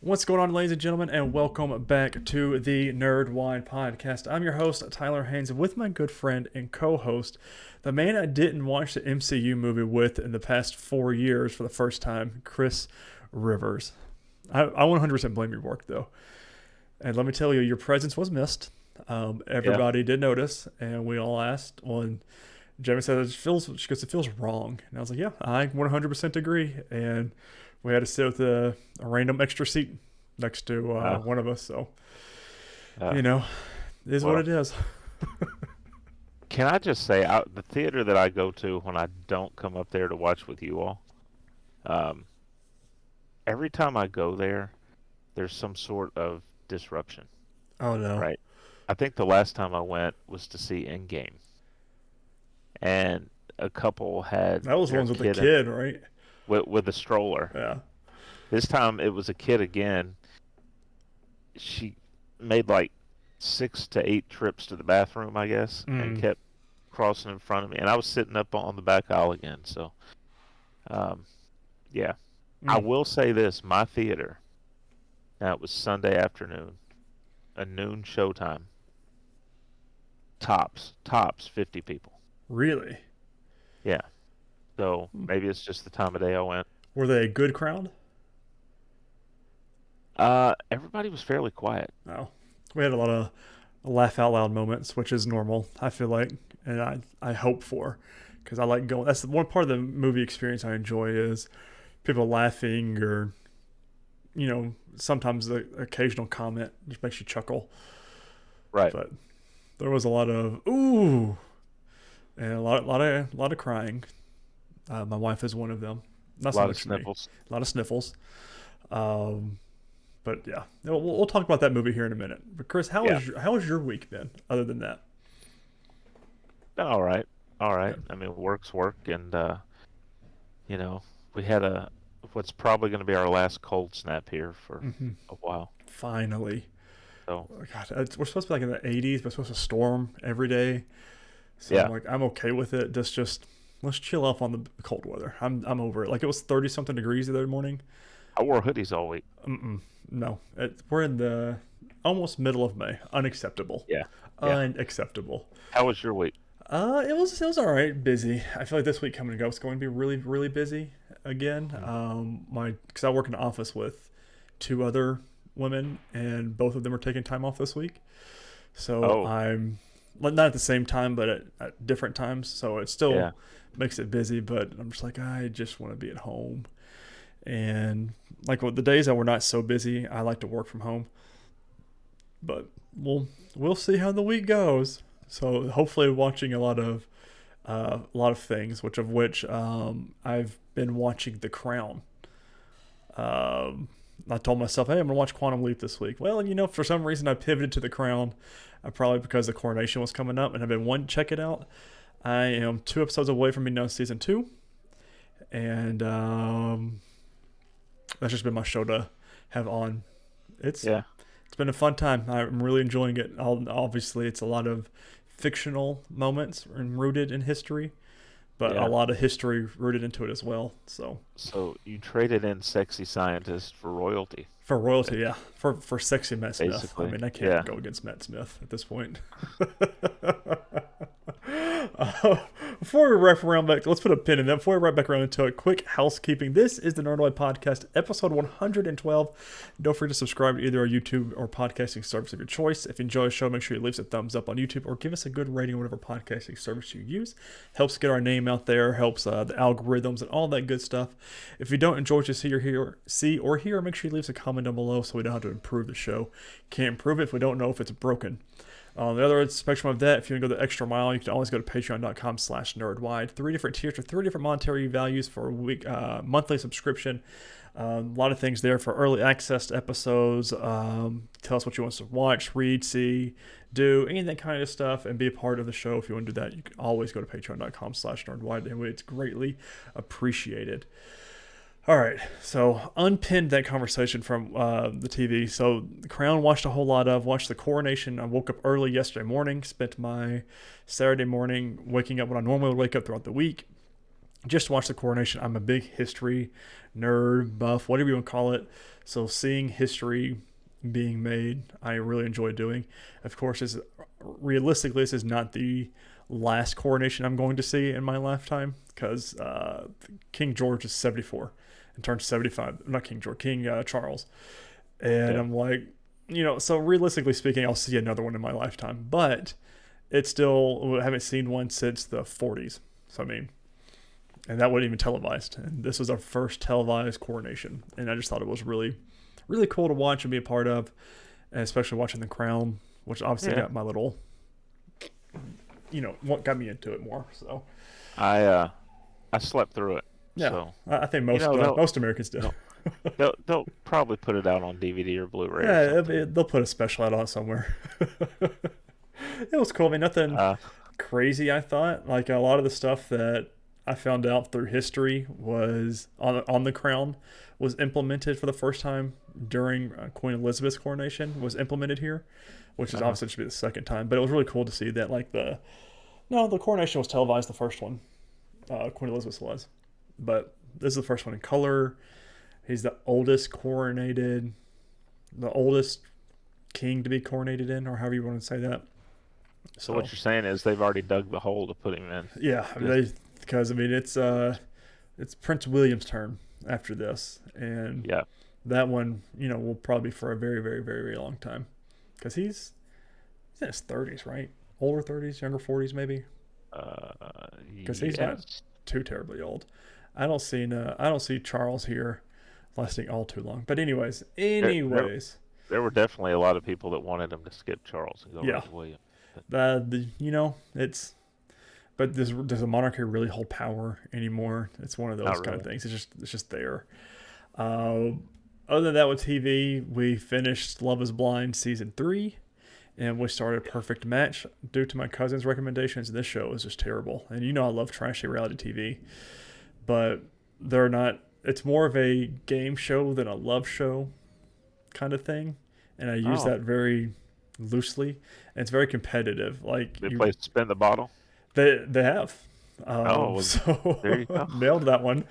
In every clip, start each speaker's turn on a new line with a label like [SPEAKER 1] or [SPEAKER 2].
[SPEAKER 1] What's going on, ladies and gentlemen, and welcome back to the Nerdwide podcast. I'm your host, Tyler Haynes, with my good friend and co-host, the man I didn't watch the MCU movie with in the past 4 years for the first time, Chris Rivers. I 100% blame your work, though. And let me tell you, your presence was missed.
[SPEAKER 2] Yeah.
[SPEAKER 1] Everybody did notice, and we all asked. When Jamie said it feels wrong, and I was like, yeah, I 100% agree. And we had to sit with a random extra seat next to
[SPEAKER 2] Uh,
[SPEAKER 1] one of us. So,
[SPEAKER 2] uh,
[SPEAKER 1] you know, it is what
[SPEAKER 2] well,
[SPEAKER 1] it is.
[SPEAKER 2] can I just say, the theater that I go to when I don't come up there to watch with you all, um, every time I go there, there's some sort of disruption,
[SPEAKER 1] Oh, no.
[SPEAKER 2] right? I think the last time I went was to see Endgame, and a couple had
[SPEAKER 1] That was the
[SPEAKER 2] their
[SPEAKER 1] ones with the
[SPEAKER 2] kid in
[SPEAKER 1] kid, right?
[SPEAKER 2] with a stroller.
[SPEAKER 1] Yeah.
[SPEAKER 2] This time it was a kid again. She made like 6 to 8 trips to the bathroom, I guess, and
[SPEAKER 1] Mm,
[SPEAKER 2] kept crossing in front of me, and I was sitting up on the back aisle again. So, um, yeah, I
[SPEAKER 1] mm.
[SPEAKER 2] will say this: my theater. Now it was Sunday afternoon, a noon showtime. Tops 50 people.
[SPEAKER 1] Really?
[SPEAKER 2] Yeah. So
[SPEAKER 1] Hmm.
[SPEAKER 2] maybe it's just the time of day I went.
[SPEAKER 1] Were they a good crowd?
[SPEAKER 2] Everybody was fairly quiet.
[SPEAKER 1] No. We had a lot of laugh out loud moments, which is normal, I feel like, and I hope for, because I like going. That's the one part of the movie experience I enjoy is people laughing or sometimes the occasional comment just makes you chuckle.
[SPEAKER 2] Right.
[SPEAKER 1] But there was a lot of ooh and a lot of crying. My wife is one of them. Not
[SPEAKER 2] A
[SPEAKER 1] so
[SPEAKER 2] lot of
[SPEAKER 1] much for me.
[SPEAKER 2] sniffles.
[SPEAKER 1] A lot of sniffles. Um, but yeah, we'll talk about that movie here in a minute. But Chris,
[SPEAKER 2] Yeah.
[SPEAKER 1] how has your week been? Other than that,
[SPEAKER 2] All right. All right.
[SPEAKER 1] good.
[SPEAKER 2] I mean, work's work, and you know, we had what's probably going to be our last cold snap here for
[SPEAKER 1] Mm-hmm.
[SPEAKER 2] a while.
[SPEAKER 1] Finally,
[SPEAKER 2] So,
[SPEAKER 1] oh, God, we're supposed to be like in the 80s, but it's supposed to storm every day. So I'm
[SPEAKER 2] yeah.
[SPEAKER 1] like, I'm okay with it. Just let's chill off on the cold weather. I'm over it. Like it was 30 something degrees the other morning.
[SPEAKER 2] I wore hoodies all week.
[SPEAKER 1] Mm-mm, no, we're in the almost middle of May. Unacceptable.
[SPEAKER 2] Yeah. Yeah.
[SPEAKER 1] Unacceptable.
[SPEAKER 2] How was your week?
[SPEAKER 1] It was all right. Busy. I feel like this week coming and go is going to be really really busy again.
[SPEAKER 2] Mm.
[SPEAKER 1] My because I work in an office with two other women, and both of them are taking time off this week. So
[SPEAKER 2] Oh,
[SPEAKER 1] I'm not at the same time, but at different times. So it still
[SPEAKER 2] yeah.
[SPEAKER 1] makes it busy. But I'm just like I just want to be at home. And like the days that we're not so busy, I like to work from home. But we'll see how the week goes. So hopefully, watching a lot of things, which I've been watching The Crown. I told myself, hey, I'm gonna watch Quantum Leap this week. Well, for some reason I pivoted to The Crown, probably because the coronation was coming up, and I've been wanting to check it out. I am 2 episodes away from being done season 2, and that's just been my show to have on. It's
[SPEAKER 2] Yeah.
[SPEAKER 1] it's been a fun time. I'm really enjoying it. Obviously, it's a lot of fictional moments and rooted in history, but a
[SPEAKER 2] Yeah.
[SPEAKER 1] lot of history rooted into it as well. So
[SPEAKER 2] So you traded in sexy scientist for royalty,
[SPEAKER 1] for royalty, yeah, for sexy Matt Smith. I
[SPEAKER 2] basically.
[SPEAKER 1] mean, I can't
[SPEAKER 2] Yeah.
[SPEAKER 1] go against Matt Smith at this point. uh, Before we wrap around back, let's put a pin in that. Before we wrap back around into it, quick housekeeping. This is the Nerdwide Podcast, episode 112. Don't forget to subscribe to either our YouTube or podcasting service of your choice. If you enjoy the show, make sure you leave us a thumbs up on YouTube or give us a good rating on whatever podcasting service you use. Helps get our name out there, helps the algorithms and all that good stuff. If you don't enjoy what you see or hear, make sure you leave us a comment down below so we know how to improve the show. Can't improve it if we don't know if it's broken. On the other spectrum of that, if you want to go the extra mile, you can always go to patreon.com/nerdwide. 3 different tiers for 3 different monetary values for a week, monthly subscription. A lot of things there for early access to episodes. Tell us what you want us to watch, read, see, do, any of that kind of stuff, and be a part of the show. If you want to do that, you can always go to patreon.com/nerdwide, and it's greatly appreciated. All right, so unpinned that conversation from the TV. So the Crown watched a whole lot of. Watched the coronation. I woke up early yesterday morning. Spent my Saturday morning waking up when I normally would wake up throughout the week. just to watch the coronation. I'm a big history nerd, buff, whatever you want to call it. So seeing history being made, I really enjoy doing. Of course, realistically, this is not the last coronation I'm going to see in my lifetime, because King George is 74 and turns 75. Not King George, King Charles. And
[SPEAKER 2] Yeah.
[SPEAKER 1] I'm like, so realistically speaking, I'll see another one in my lifetime. But it's still, I haven't seen one since the 40s. So, I mean, and that wasn't even televised. And this was our first televised coronation. And I just thought it was really, really cool to watch and be a part of, and especially watching The Crown, which obviously got my little, what got me into it more. So
[SPEAKER 2] I slept through it.
[SPEAKER 1] yeah,
[SPEAKER 2] So
[SPEAKER 1] I think most Americans do.
[SPEAKER 2] they'll probably put it out on DVD or Blu-ray.
[SPEAKER 1] Yeah,
[SPEAKER 2] or something.
[SPEAKER 1] they'll put a special out on it somewhere. It was cool. I mean, nothing crazy. I thought like a lot of the stuff that I found out through history was on the Crown was implemented for the first time during Queen Elizabeth's coronation. Was implemented here, which is obviously should be the second time. But it was really cool to see that the coronation was televised. The first one, Queen Elizabeth was, but this is the first one in color. He's the oldest king to be coronated in, or however you want to say that.
[SPEAKER 2] So what you're saying is they've already dug the hole to put him in.
[SPEAKER 1] Yeah, because it's Prince William's turn after this, and that one will probably be for a very, very, very, very long time, because he's in his 30s, right? Older 30s, younger 40s, maybe. Because he's not too terribly old. I don't see Charles here lasting all too long. But anyways,
[SPEAKER 2] there were definitely a lot of people that wanted him to skip Charles and go right to William.
[SPEAKER 1] But does a monarchy really hold power anymore? It's one of those kind of things. It's just there. Other than that, with TV, we finished Love Is Blind season 3, and we started Perfect Match due to my cousin's recommendations. This show is just terrible, and I love trashy reality TV, but they're not. It's more of a game show than a love show kind of thing, and I use that very loosely. And it's very competitive. Like
[SPEAKER 2] they play Spin the Bottle.
[SPEAKER 1] They have.
[SPEAKER 2] So there you go.
[SPEAKER 1] Nailed that one.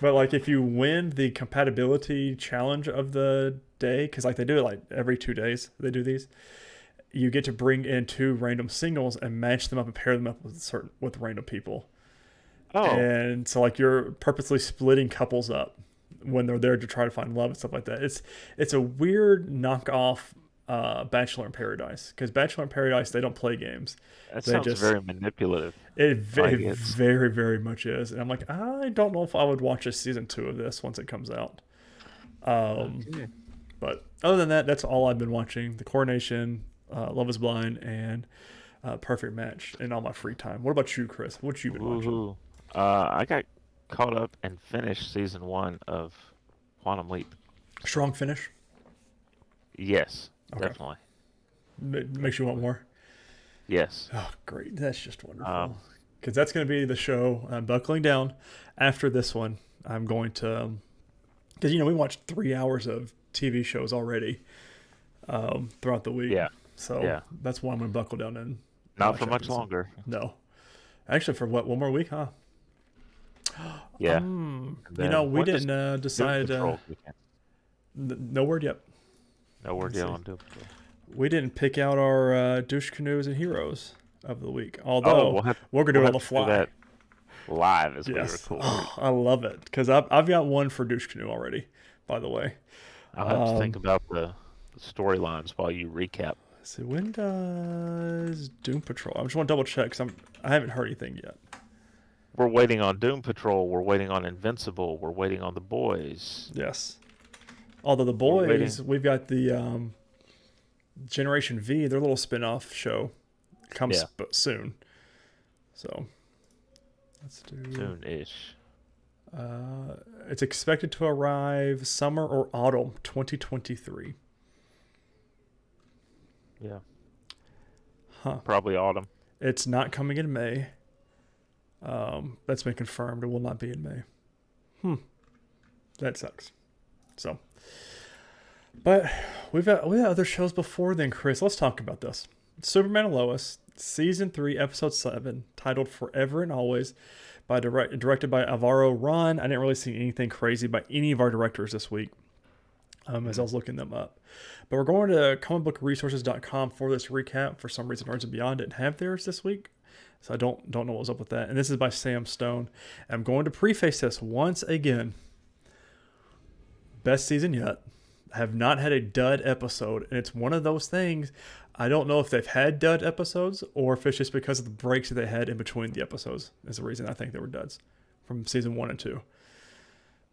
[SPEAKER 1] But like if you win the compatibility challenge of the day, because like they do it like every 2 days, they do these. You get to bring in 2 random singles and match them up and pair them up with random people. And so like you're purposely splitting couples up when they're there to try to find love and stuff like that. It's a weird knockoff Bachelor in Paradise, because Bachelor in Paradise, they don't play games.
[SPEAKER 2] That sounds very manipulative.
[SPEAKER 1] It very, very, very much is. And I'm like, I don't know if I would watch a season 2 of this once it comes out. But other than that, that's all I've been watching. The Coronation, Love Is Blind, and Perfect Match in all my free time. What about you, Chris? What you been watching?
[SPEAKER 2] I got caught up and finished season 1 of Quantum Leap.
[SPEAKER 1] Strong finish?
[SPEAKER 2] Yes, definitely.
[SPEAKER 1] Makes you want more?
[SPEAKER 2] Yes.
[SPEAKER 1] Oh, great. That's just wonderful. Because that's going to be the show. I'm buckling down. After this one, I'm going to... Because, we watched 3 hours of TV shows already throughout the week.
[SPEAKER 2] Yeah.
[SPEAKER 1] So that's why I'm going to buckle down and...
[SPEAKER 2] Not for much longer.
[SPEAKER 1] No. Actually, for what? 1 more week, huh?
[SPEAKER 2] Yeah.
[SPEAKER 1] We didn't decide... no word yet.
[SPEAKER 2] No word yet on Doom Patrol.
[SPEAKER 1] We didn't pick out our douche canoes and heroes of the week. Although we're going to do it on the fly.
[SPEAKER 2] Do that live as we record.
[SPEAKER 1] Oh, I love it, because I've got one for douche canoe already, by the way.
[SPEAKER 2] I'll have to think about the storylines while you recap.
[SPEAKER 1] So when does Doom Patrol? I just want to double check, because I haven't heard anything yet.
[SPEAKER 2] We're waiting on Doom Patrol. We're waiting on Invincible. We're waiting on The Boys.
[SPEAKER 1] Yes. Although The Boys, we've got the Generation V, their little spin-off show comes soon. So let's do
[SPEAKER 2] soon-ish.
[SPEAKER 1] It's expected to arrive summer or autumn 2023.
[SPEAKER 2] Yeah.
[SPEAKER 1] Huh.
[SPEAKER 2] Probably autumn.
[SPEAKER 1] It's not coming in May. That's been confirmed. It will not be in May. That sucks. So, but we had other shows before then, Chris. Let's talk about this. Superman and Lois Season 3, Episode 7, titled Forever and Always, directed by Alvaro Ron. I didn't really see anything crazy by any of our directors this week as I was looking them up. But we're going to comicbookresources.com for this recap. For some reason, Nerds and Beyond didn't have theirs this week, so I don't know what was up with that. And this is by Sam Stone. And I'm going to preface this once again. Best season yet. Have not had a dud episode, and it's one of those things. I don't know if they've had dud episodes or if it's just because of the breaks that they had in between the episodes is the reason I think they were duds from season 1 and 2.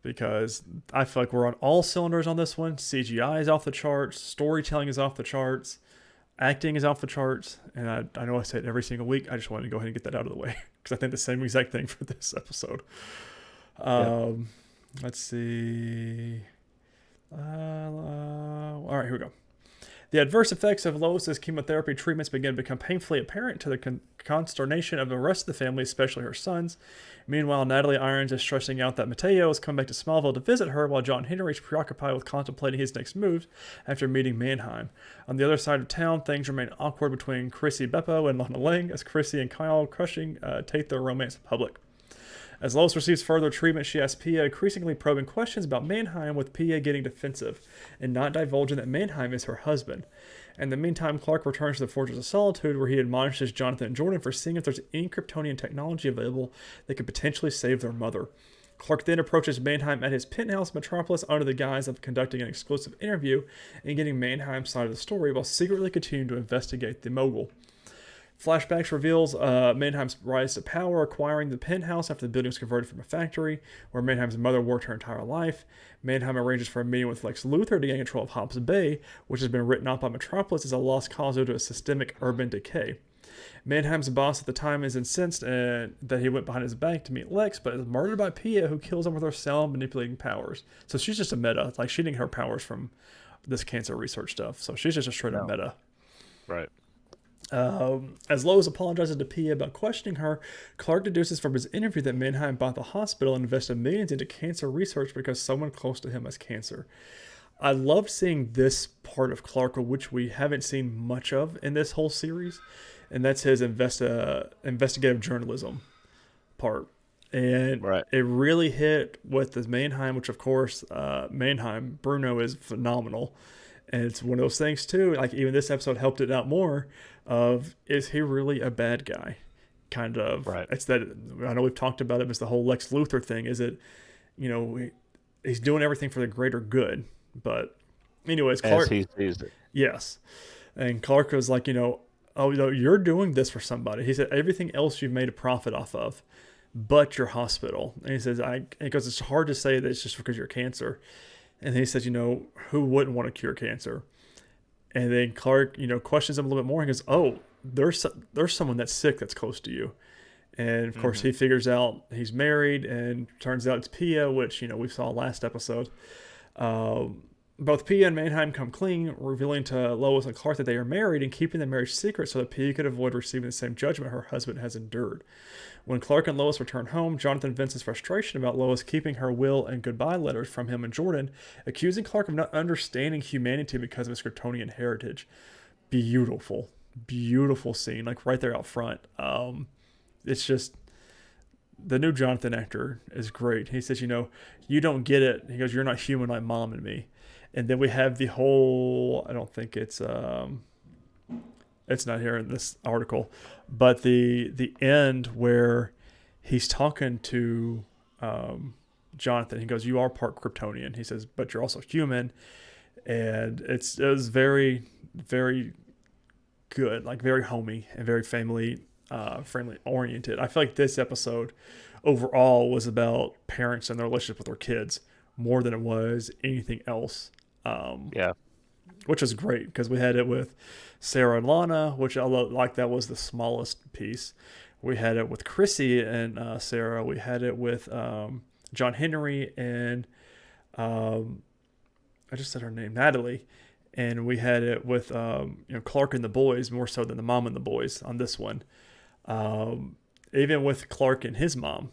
[SPEAKER 1] Because I feel like we're on all cylinders on this one. CGI is off the charts, storytelling is off the charts, acting is off the charts, and I know I say it every single week. I just wanted to go ahead and get that out of the way because I think the same exact thing for this episode. Let's see. All right, here we go. The adverse effects of Lois's chemotherapy treatments begin to become painfully apparent to the consternation of the rest of the family, especially her sons. Meanwhile, Natalie Irons is stressing out that Mateo is coming back to Smallville to visit her, while John Henry is preoccupied with contemplating his next moves after meeting Mannheim. On the other side of town, things remain awkward between Chrissy Beppo and Lana Lang as Chrissy and Kyle Cushing take their romance in public. As Lois receives further treatment, she asks Pia increasingly probing questions about Mannheim, with Pia getting defensive and not divulging that Mannheim is her husband. In the meantime, Clark returns to the Fortress of Solitude, where he admonishes Jonathan and Jordan for seeing if there's any Kryptonian technology available that could potentially save their mother. Clark then approaches Mannheim at his penthouse Metropolis under the guise of conducting an exclusive interview and getting Mannheim's side of the story while secretly continuing to investigate the mogul. Flashbacks reveals Mannheim's rise to power, acquiring the penthouse after the building was converted from a factory, where Mannheim's mother worked her entire life. Mannheim arranges for a meeting with Lex Luthor to gain control of Hobbs Bay, which has been written off by Metropolis as a lost cause due to a systemic urban decay. Mannheim's boss at the time is incensed that he went behind his back to meet Lex, but is murdered by Pia, who kills him with her cell manipulating powers. So she's just a meta. Like, she didn't get her powers from this cancer research stuff. So she's just a straight up meta.
[SPEAKER 2] Right.
[SPEAKER 1] As Lois apologizes to Pia about questioning her, Clark deduces from his interview that Mannheim bought the hospital and invested millions into cancer research because someone close to him has cancer. I loved seeing this part of Clark, which we haven't seen much of in this whole series, and that's his investigative journalism part. And it really hit with the Mannheim, which of course, Mannheim, Bruno is phenomenal. And it's one of those things too, like even this episode helped it out more of, is he really a bad guy? Kind of. Right. It's that, I know we've talked about it, it's the whole Lex Luthor thing. Is it, he's doing everything for the greater good. But anyways, Clark.
[SPEAKER 2] As he sees it.
[SPEAKER 1] Yes. And Clark was like, oh, no, you're doing this for somebody. He said, everything else you've made a profit off of, but your hospital. And he says, because it's hard to say that it's just because you're cancer. And he says, who wouldn't want to cure cancer? And then Clark, questions him a little bit more. He goes, oh, there's someone that's sick that's close to you. And, of course, he figures out he's married, and turns out it's Pia, which, we saw last episode. Both Pia and Mannheim come clean, revealing to Lois and Clark that they are married and keeping the marriage secret so that Pia could avoid receiving the same judgment her husband has endured. When Clark and Lois return home, Jonathan vents his frustration about Lois keeping her will and goodbye letters from him and Jordan, accusing Clark of not understanding humanity because of his Kryptonian heritage. Beautiful, beautiful scene, like right there out front. It's just, the new Jonathan actor is great. He says, you don't get it. He goes, you're not human like Mom and me. And then we have the whole, I don't think it's not here in this article, but the end where he's talking to Jonathan. He goes, you are part Kryptonian. He says, but you're also human. And it was very, very good, like very homey and very family friendly oriented. I feel like this episode overall was about parents and their relationship with their kids more than it was anything else. Which is great, because we had it with Sarah and Lana, which I like, that was the smallest piece. We had it with Chrissy and Sarah. We had it with John Henry and I just said her name, Natalie. And we had it with Clark and the boys, more so than the mom and the boys on this one. Even with Clark and his mom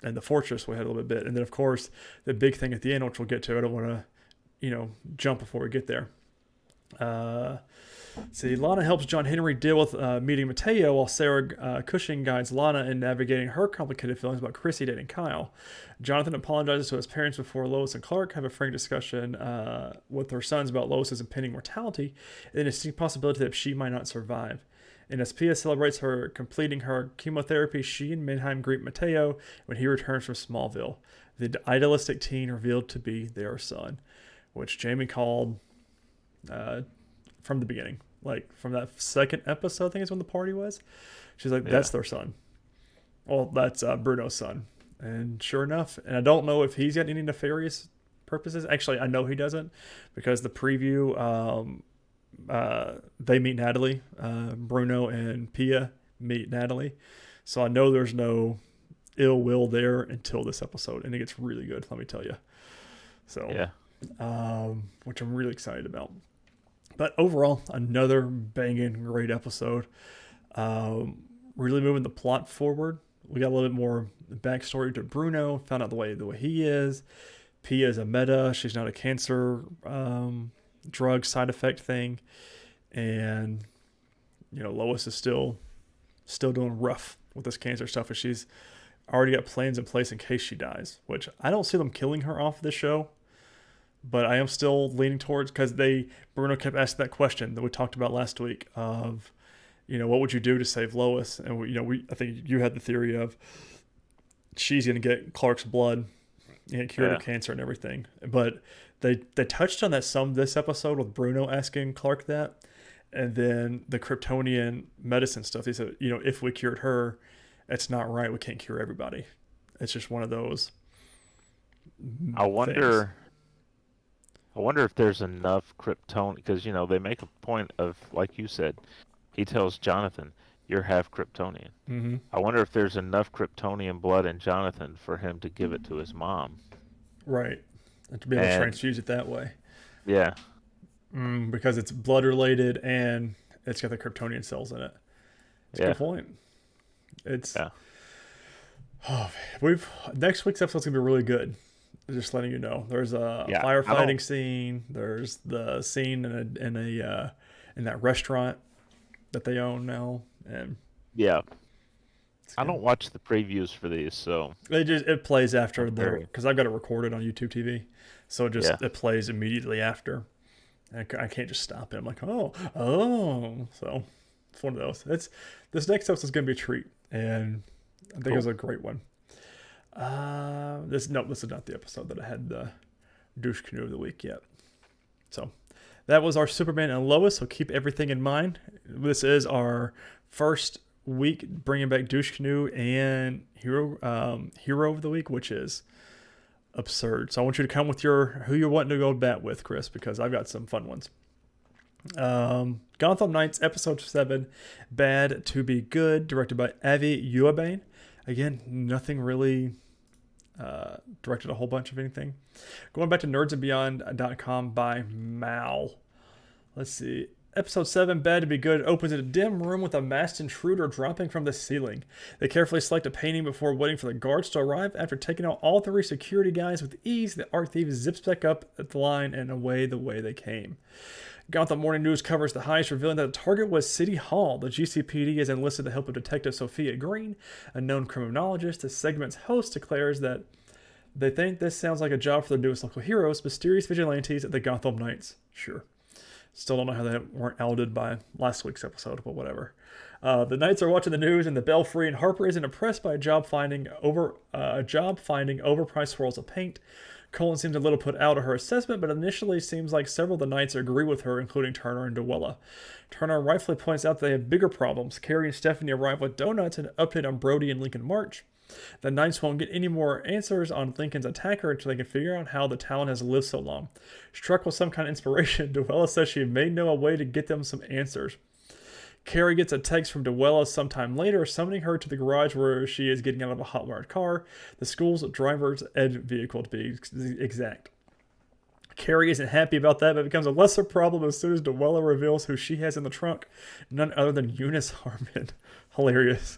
[SPEAKER 1] and the fortress, we had a little bit. And then, of course, the big thing at the end, which we'll get to, I don't want to jump before we get there. See, Lana helps John Henry deal with meeting Mateo, while Sarah Cushing guides Lana in navigating her complicated feelings about Chrissy dating Kyle. Jonathan apologizes to his parents before Lois and Clark have a frank discussion with their sons about Lois's impending mortality and the distinct possibility that she might not survive. And as Pia celebrates her completing her chemotherapy, she and Mannheim greet Mateo when he returns from Smallville, the idealistic teen revealed to be their son, which Jamie called from the beginning. Like, from that second episode, I think is when the party was. She's like, that's their son. Well, that's Bruno's son. And sure enough, and I don't know if he's got any nefarious purposes. Actually, I know he doesn't, because the preview, they meet Natalie. Bruno and Pia meet Natalie. So I know there's no ill will there until this episode. And it gets really good, let me tell you. So, which I'm really excited about. But overall, another banging great episode. Really moving the plot forward. We got a little bit more backstory to Bruno. Found out the way he is. Pia is a meta. She's not a cancer drug side effect thing. And Lois is still doing rough with this cancer stuff, and she's already got plans in place in case she dies. Which I don't see them killing her off the show. But I am still leaning towards, because Bruno kept asking that question that we talked about last week of, what would you do to save Lois? And I think you had the theory of she's going to get Clark's blood and cure her cancer and everything. But they touched on that some this episode with Bruno asking Clark that, and then the Kryptonian medicine stuff. He said, if we cured her, it's not right. We can't cure everybody. It's just one of those.
[SPEAKER 2] I wonder if there's enough Krypton, because they make a point of, like you said, he tells Jonathan, "You're half Kryptonian."
[SPEAKER 1] Mm-hmm.
[SPEAKER 2] I wonder if there's enough Kryptonian blood in Jonathan for him to give it to his mom.
[SPEAKER 1] Right, and to be able to transfuse it that way.
[SPEAKER 2] Yeah,
[SPEAKER 1] because it's blood related and it's got the Kryptonian cells in it. It's a good point. It's next week's episode's gonna be really good. Just letting you know, there's a firefighting scene. There's the scene in that restaurant that they own now, and
[SPEAKER 2] I don't watch the previews for these, so
[SPEAKER 1] it plays after because I've got it recorded on YouTube TV, so it plays immediately after. And I can't just stop it. I'm like, oh, so it's one of those. This next episode is gonna be a treat, and I think it was a great one. This is not the episode that I had the douche canoe of the week yet. So that was our Superman and Lois. So keep everything in mind. This is our first week bringing back douche canoe and hero of the week, which is absurd. So I want you to come with who you're wanting to go to bat with, Chris, because I've got some fun ones. Gotham Knights episode 7, Bad to Be Good, directed by Avi Uabane. Again, nothing really directed a whole bunch of anything. Going back to nerdsandbeyond.com by Mal. Let's see. Episode 7, Bad to Be Good, opens in a dim room with a masked intruder dropping from the ceiling. They carefully select a painting before waiting for the guards to arrive. After taking out all 3 security guys with ease, the art thief zips back up at the line and away the way they came. Gotham Morning News covers the heist, revealing that the target was City Hall. The GCPD has enlisted the help of Detective Sophia Green, a known criminologist. The segment's host declares that they think this sounds like a job for their newest local heroes, mysterious vigilantes at the Gotham Knights. Sure. Still don't know how they weren't outed by last week's episode, but whatever. The Knights are watching the news in the Belfry, and Harper isn't impressed by a job finding overpriced swirls of paint. Colin seems a little put out of her assessment, but initially seems like several of the Knights agree with her, including Turner and Dewella. Turner rightfully points out they have bigger problems. Carrie and Stephanie arrive with donuts and an update on Brody and Lincoln March. The Knights won't get any more answers on Lincoln's attacker until they can figure out how the town has lived so long. Struck with some kind of inspiration, Dewella says she may know a way to get them some answers. Carrie gets a text from Dewella sometime later, summoning her to the garage where she is getting out of a hot-wired car, the school's driver's ed vehicle to be exact. Carrie isn't happy about that, but it becomes a lesser problem as soon as Dewella reveals who she has in the trunk, none other than Eunice Harmon. Hilarious.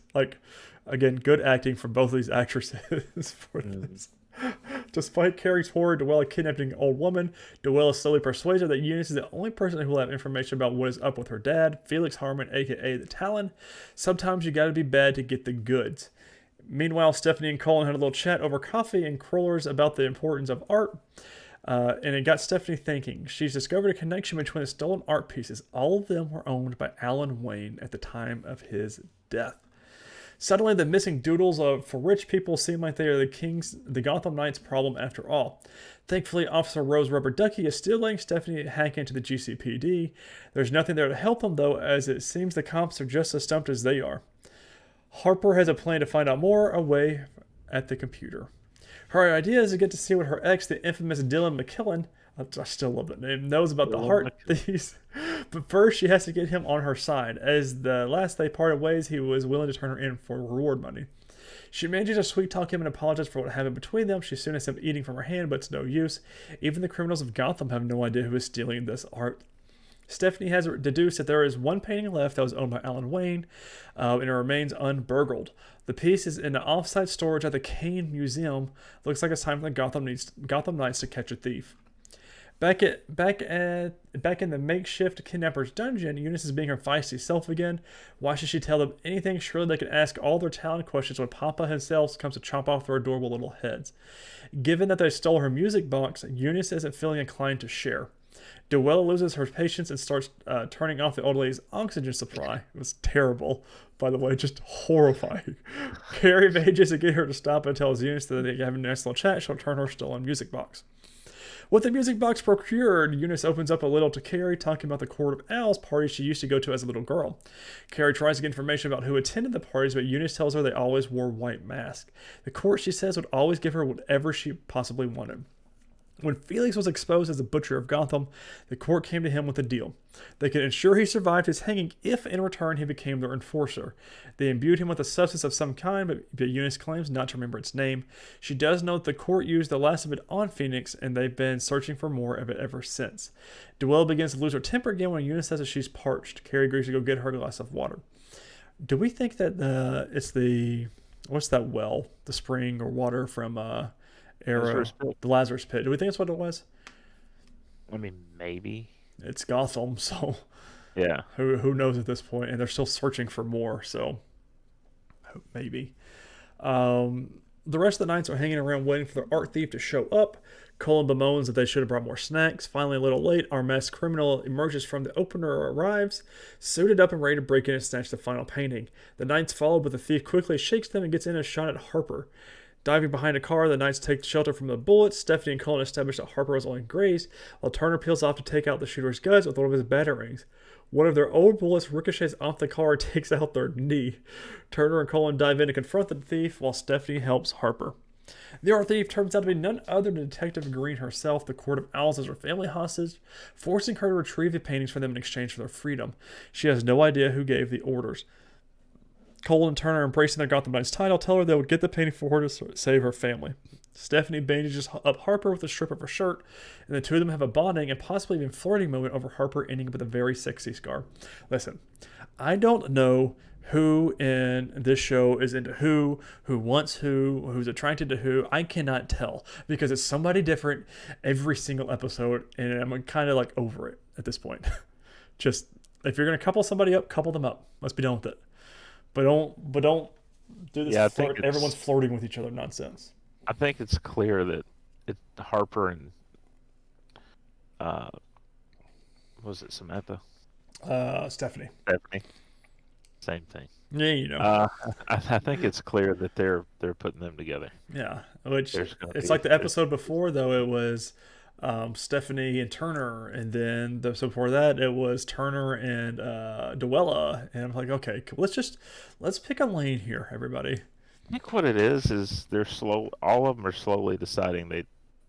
[SPEAKER 1] Again, good acting from both of these actresses for this. Despite Carrie's horror, Duella kidnapping an old woman. Duella slowly persuades her that Eunice is the only person who will have information about what is up with her dad, Felix Harmon, aka the Talon. Sometimes you gotta be bad to get the goods. Meanwhile, Stephanie and Colin had a little chat over coffee and crullers about the importance of art. And it got Stephanie thinking. She's discovered a connection between the stolen art pieces. All of them were owned by Alan Wayne at the time of his death. Suddenly, the missing doodles for rich people seem like they are the Gotham Knights' problem after all. Thankfully, Officer Rose Rubber Ducky is still letting Stephanie hack into the GCPD. There's nothing there to help them, though, as it seems the cops are just as stumped as they are. Harper has a plan to find out more away at the computer. Her idea is to get to see what her ex, the infamous Dylan McKillen, I still love that name, knows about the heart thieves. But first, she has to get him on her side. As the last they parted ways, he was willing to turn her in for reward money. She manages to sweet talk him and apologize for what happened between them. She soon has him eating from her hand, but it's no use. Even the criminals of Gotham have no idea who is stealing this art. Stephanie has deduced that there is one painting left that was owned by Alan Wayne, and it remains unburgled. The piece is in the off-site storage at the Kane Museum. Looks like it's time for the Gotham Knights to catch a thief. Back in the makeshift kidnapper's dungeon, Eunice is being her feisty self again. Why should she tell them anything? Surely they could ask all their talent questions when Papa himself comes to chop off their adorable little heads. Given that they stole her music box, Eunice isn't feeling inclined to share. Duella loses her patience and starts turning off the old lady's oxygen supply. It was terrible, by the way, just horrifying. Carrie manages to get her to stop and tells Eunice that they have a nice little chat. She'll turn her stolen music box. With the music box procured, Eunice opens up a little to Carrie, talking about the Court of Owls party she used to go to as a little girl. Carrie tries to get information about who attended the parties, but Eunice tells her they always wore white masks. The court, she says, would always give her whatever she possibly wanted. When Felix was exposed as the Butcher of Gotham, the court came to him with a deal. They could ensure he survived his hanging if, in return, he became their enforcer. They imbued him with a substance of some kind, but Eunice claims not to remember its name. She does note the court used the last of it on Phoenix, and they've been searching for more of it ever since. Duella begins to lose her temper again when Eunice says that she's parched. Carrie agrees to go get her a glass of water. Do we think that it's the... What's that well? The spring or water from... Arrow, the Lazarus Pit. Do we think that's what it was?
[SPEAKER 2] I mean, maybe.
[SPEAKER 1] It's Gotham, so
[SPEAKER 2] yeah.
[SPEAKER 1] Who knows at this point? And they're still searching for more, so maybe. The rest of the Knights are hanging around waiting for their art thief to show up. Colin bemoans that they should have brought more snacks. Finally, a little late, our masked criminal emerges from the opener, arrives, suited up and ready to break in and snatch the final painting. The Knights follow, but the thief quickly shakes them and gets in a shot at Harper. Diving behind a car, the Knights take shelter from the bullets. Stephanie and Colin establish that Harper was only grazed, while Turner peels off to take out the shooter's guts with one of his batarangs. One of their old bullets ricochets off the car and takes out their knee. Turner and Colin dive in to confront the thief, while Stephanie helps Harper. The art thief turns out to be none other than Detective Green herself. The Court of Owls is her family hostage, forcing her to retrieve the paintings for them in exchange for their freedom. She has no idea who gave the orders. Cole and Turner, embracing their Gotham Knights title, tell her they would get the painting for her to save her family. Stephanie bandages up Harper with a strip of her shirt, and the two of them have a bonding and possibly even flirting moment over Harper ending with a very sexy scar. Listen, I don't know who in this show is into who wants who's attracted to who. I cannot tell because it's somebody different every single episode, and I'm kind of like over it at this point. Just, if you're going to couple somebody up, couple them up. Let's be done with it. But don't do this.
[SPEAKER 2] Yeah,
[SPEAKER 1] everyone's flirting with each other nonsense.
[SPEAKER 2] I think it's clear that Harper and was it Samantha?
[SPEAKER 1] Stephanie.
[SPEAKER 2] Same thing.
[SPEAKER 1] Yeah, you know.
[SPEAKER 2] I think it's clear that they're putting them together.
[SPEAKER 1] Yeah, which it's like the episode before though. It was Stephanie and Turner, and then the episode before that it was Turner and Duella, and I'm like, okay, let's pick a lane here, everybody.
[SPEAKER 2] I think what it is they're slow. All of them are slowly deciding they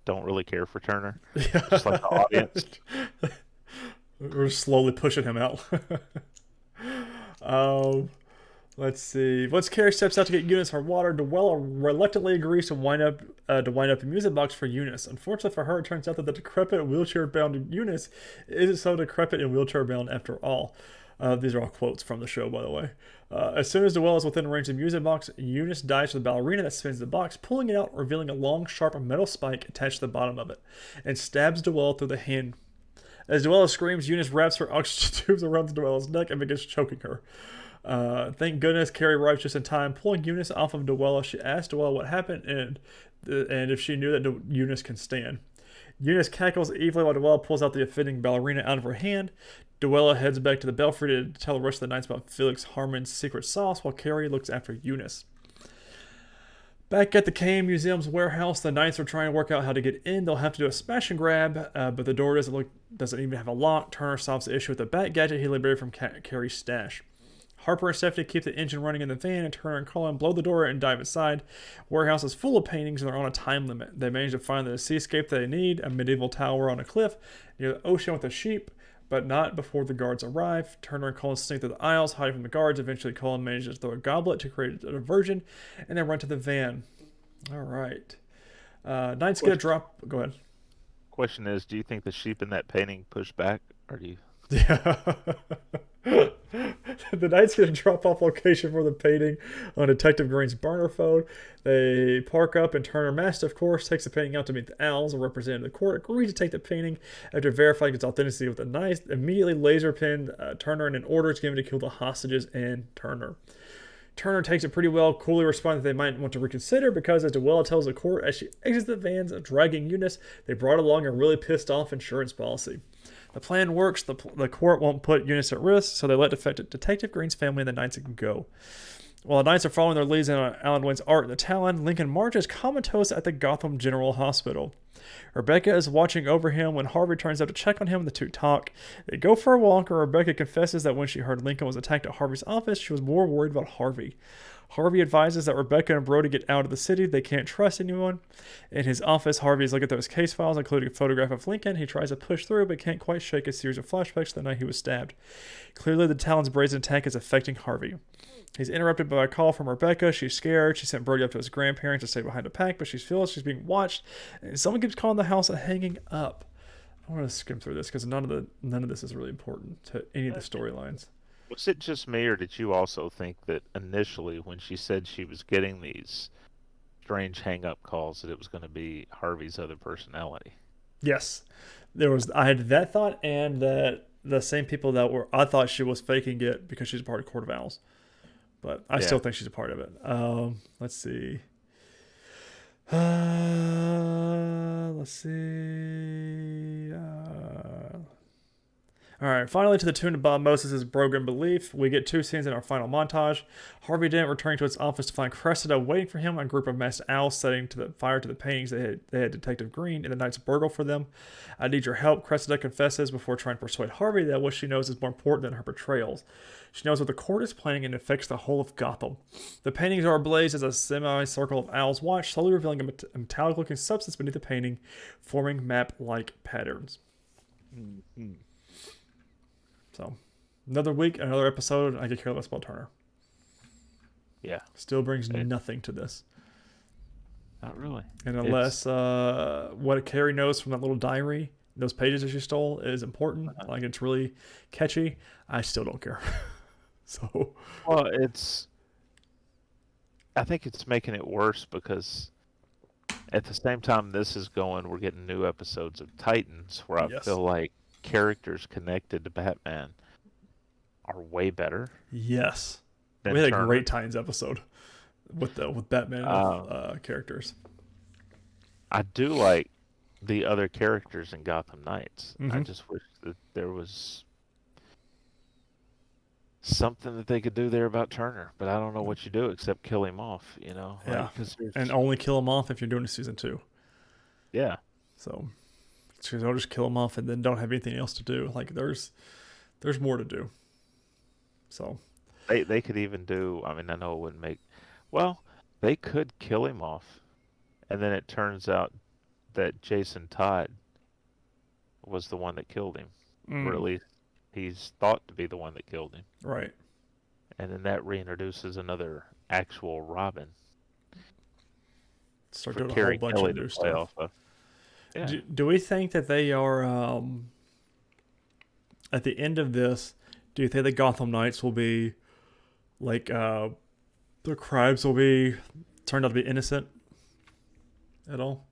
[SPEAKER 2] don't really care for Turner, just like the audience.
[SPEAKER 1] We're slowly pushing him out. Let's see. Once Carrie steps out to get Eunice her water, Duella reluctantly agrees to wind up the music box for Eunice. Unfortunately for her, it turns out that the decrepit, wheelchair-bound Eunice isn't so decrepit and wheelchair-bound after all. These are all quotes from the show, by the way. As soon as Dwell is within range of the music box, Eunice dives to the ballerina that spins the box, pulling it out, revealing a long, sharp metal spike attached to the bottom of it, and stabs Dwell through the hand. As Dwell screams, Eunice wraps her oxygen tubes around Dwell's neck and begins choking her. Thank goodness Carrie arrives just in time, pulling Eunice off of Dwella. She asks Dwella what happened and if she knew that Eunice can stand. Eunice cackles evilly while Dwella pulls out the offending ballerina out of her hand. Dwella heads back to the belfry to tell the rest of the Knights about Felix Harmon's secret sauce while Carrie looks after Eunice. Back at the KM Museum's warehouse, the Knights are trying to work out how to get in. They'll have to do a smash and grab, but the door doesn't even have a lock. Turner solves the issue with a bat gadget he liberated from Carrie's stash. Harper and Stephanie keep the engine running in the van, and Turner and Colin blow the door and dive inside. Warehouse is full of paintings, and they're on a time limit. They manage to find the seascape they need, a medieval tower on a cliff near the ocean with a sheep, but not before the guards arrive. Turner and Colin sneak through the aisles, hiding from the guards. Eventually, Colin manages to throw a goblet to create a diversion, and they run to the van. All right. Knights get a drop. Go ahead.
[SPEAKER 2] Question is, do you think the sheep in that painting push back, or do you?
[SPEAKER 1] Yeah. The Knights get a drop-off location for the painting on Detective Green's burner phone. They park up, and Turner Mastiff, of course, takes the painting out to meet the Owls. A representative of the court agrees to take the painting after verifying its authenticity with the Knights. Immediately laser pin Turner, and an order is given to kill the hostages and Turner. Turner takes it pretty well, coolly responds that they might want to reconsider because, as Dwella tells the court as she exits the vans dragging Eunice, they brought along a really pissed off insurance policy. The plan works. The court won't put Eunice at risk, so they let Detective Green's family and the Knights go. While the Knights are following their leads in Alan Wayne's art in the Talon, Lincoln marches comatose at the Gotham General Hospital. Rebecca is watching over him when Harvey turns up to check on him and the two talk. They go for a walk, and Rebecca confesses that when she heard Lincoln was attacked at Harvey's office, she was more worried about Harvey. Harvey advises that Rebecca and Brody get out of the city. They can't trust anyone. In his office, Harvey is looking through his case files, including a photograph of Lincoln. He tries to push through, but can't quite shake a series of flashbacks to the night he was stabbed. Clearly, the Talon's brazen attack is affecting Harvey. He's interrupted by a call from Rebecca. She's scared. She sent Brody up to his grandparents to stay behind to pack, but she feels she's being watched. And someone keeps calling the house a hanging up. I want to skim through this because none of this is really important to any of the storylines.
[SPEAKER 2] Was it just me, or did you also think that initially when she said she was getting these strange hang-up calls that it was going to be Harvey's other personality?
[SPEAKER 1] Yes. I had that thought, and that the same people I thought she was faking it because she's a part of Court of Owls. But I still think she's a part of it. Let's see. All right, finally to the tune of Bob Moses' Broken Belief. We get two scenes in our final montage. Harvey Dent returning to his office to find Cressida waiting for him, a group of masked owls setting to the fire to the paintings they had Detective Green and the Knights burgle for them. I need your help, Cressida confesses before trying to persuade Harvey that what she knows is more important than her betrayals. She knows what the court is planning and affects the whole of Gotham. The paintings are ablaze as a semicircle of owls watch, slowly revealing a metallic-looking substance beneath the painting, forming map-like patterns.
[SPEAKER 2] Mm-hmm.
[SPEAKER 1] So, another week, another episode, I could care less about Turner.
[SPEAKER 2] Yeah.
[SPEAKER 1] Still brings nothing to this.
[SPEAKER 2] Not really.
[SPEAKER 1] And unless what Carrie knows from that little diary, those pages that she stole, is important, like it's really catchy, I still don't care. So.
[SPEAKER 2] Well, I think it's making it worse because at the same time this is going, we're getting new episodes of Titans where I feel like characters connected to Batman are way better.
[SPEAKER 1] Yes. We had a great Titans episode with Batman characters. I
[SPEAKER 2] do like the other characters in Gotham Knights.
[SPEAKER 1] Mm-hmm.
[SPEAKER 2] I just wish that there was something that they could do there about Turner, but I don't know what you do except kill him off,
[SPEAKER 1] Yeah. And only kill him off if you're doing a season 2.
[SPEAKER 2] Yeah.
[SPEAKER 1] So don't just kill him off and then don't have anything else to do. Like there's more to do. So
[SPEAKER 2] they could even do. I mean, I know it wouldn't make. Well, they could kill him off, and then it turns out that Jason Todd was the one that killed him, or at least he's thought to be the one that killed him.
[SPEAKER 1] Right.
[SPEAKER 2] And then that reintroduces another actual Robin.
[SPEAKER 1] Start doing a whole bunch of new stuff.
[SPEAKER 2] Yeah.
[SPEAKER 1] Do we think that they are, at the end of this, do you think the Gotham Knights will be like the crimes will be turned out to be innocent at all.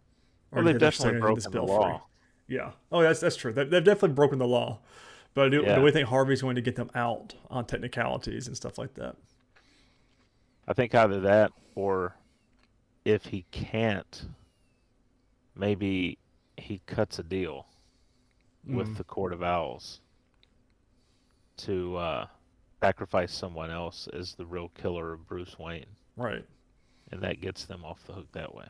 [SPEAKER 2] Well,
[SPEAKER 1] Or
[SPEAKER 2] they've
[SPEAKER 1] they're still
[SPEAKER 2] definitely
[SPEAKER 1] going to get this
[SPEAKER 2] broken the
[SPEAKER 1] bill free.
[SPEAKER 2] law.
[SPEAKER 1] Yeah. Oh, that's true. They've definitely broken the law. But do
[SPEAKER 2] Yeah,
[SPEAKER 1] we think Harvey's going to get them out on technicalities and stuff like that?
[SPEAKER 2] I think either that or if he can't, maybe he cuts a deal with
[SPEAKER 1] Mm,
[SPEAKER 2] the Court of Owls to sacrifice someone else as the real killer of Bruce Wayne,
[SPEAKER 1] right.
[SPEAKER 2] and that gets them off the hook that way.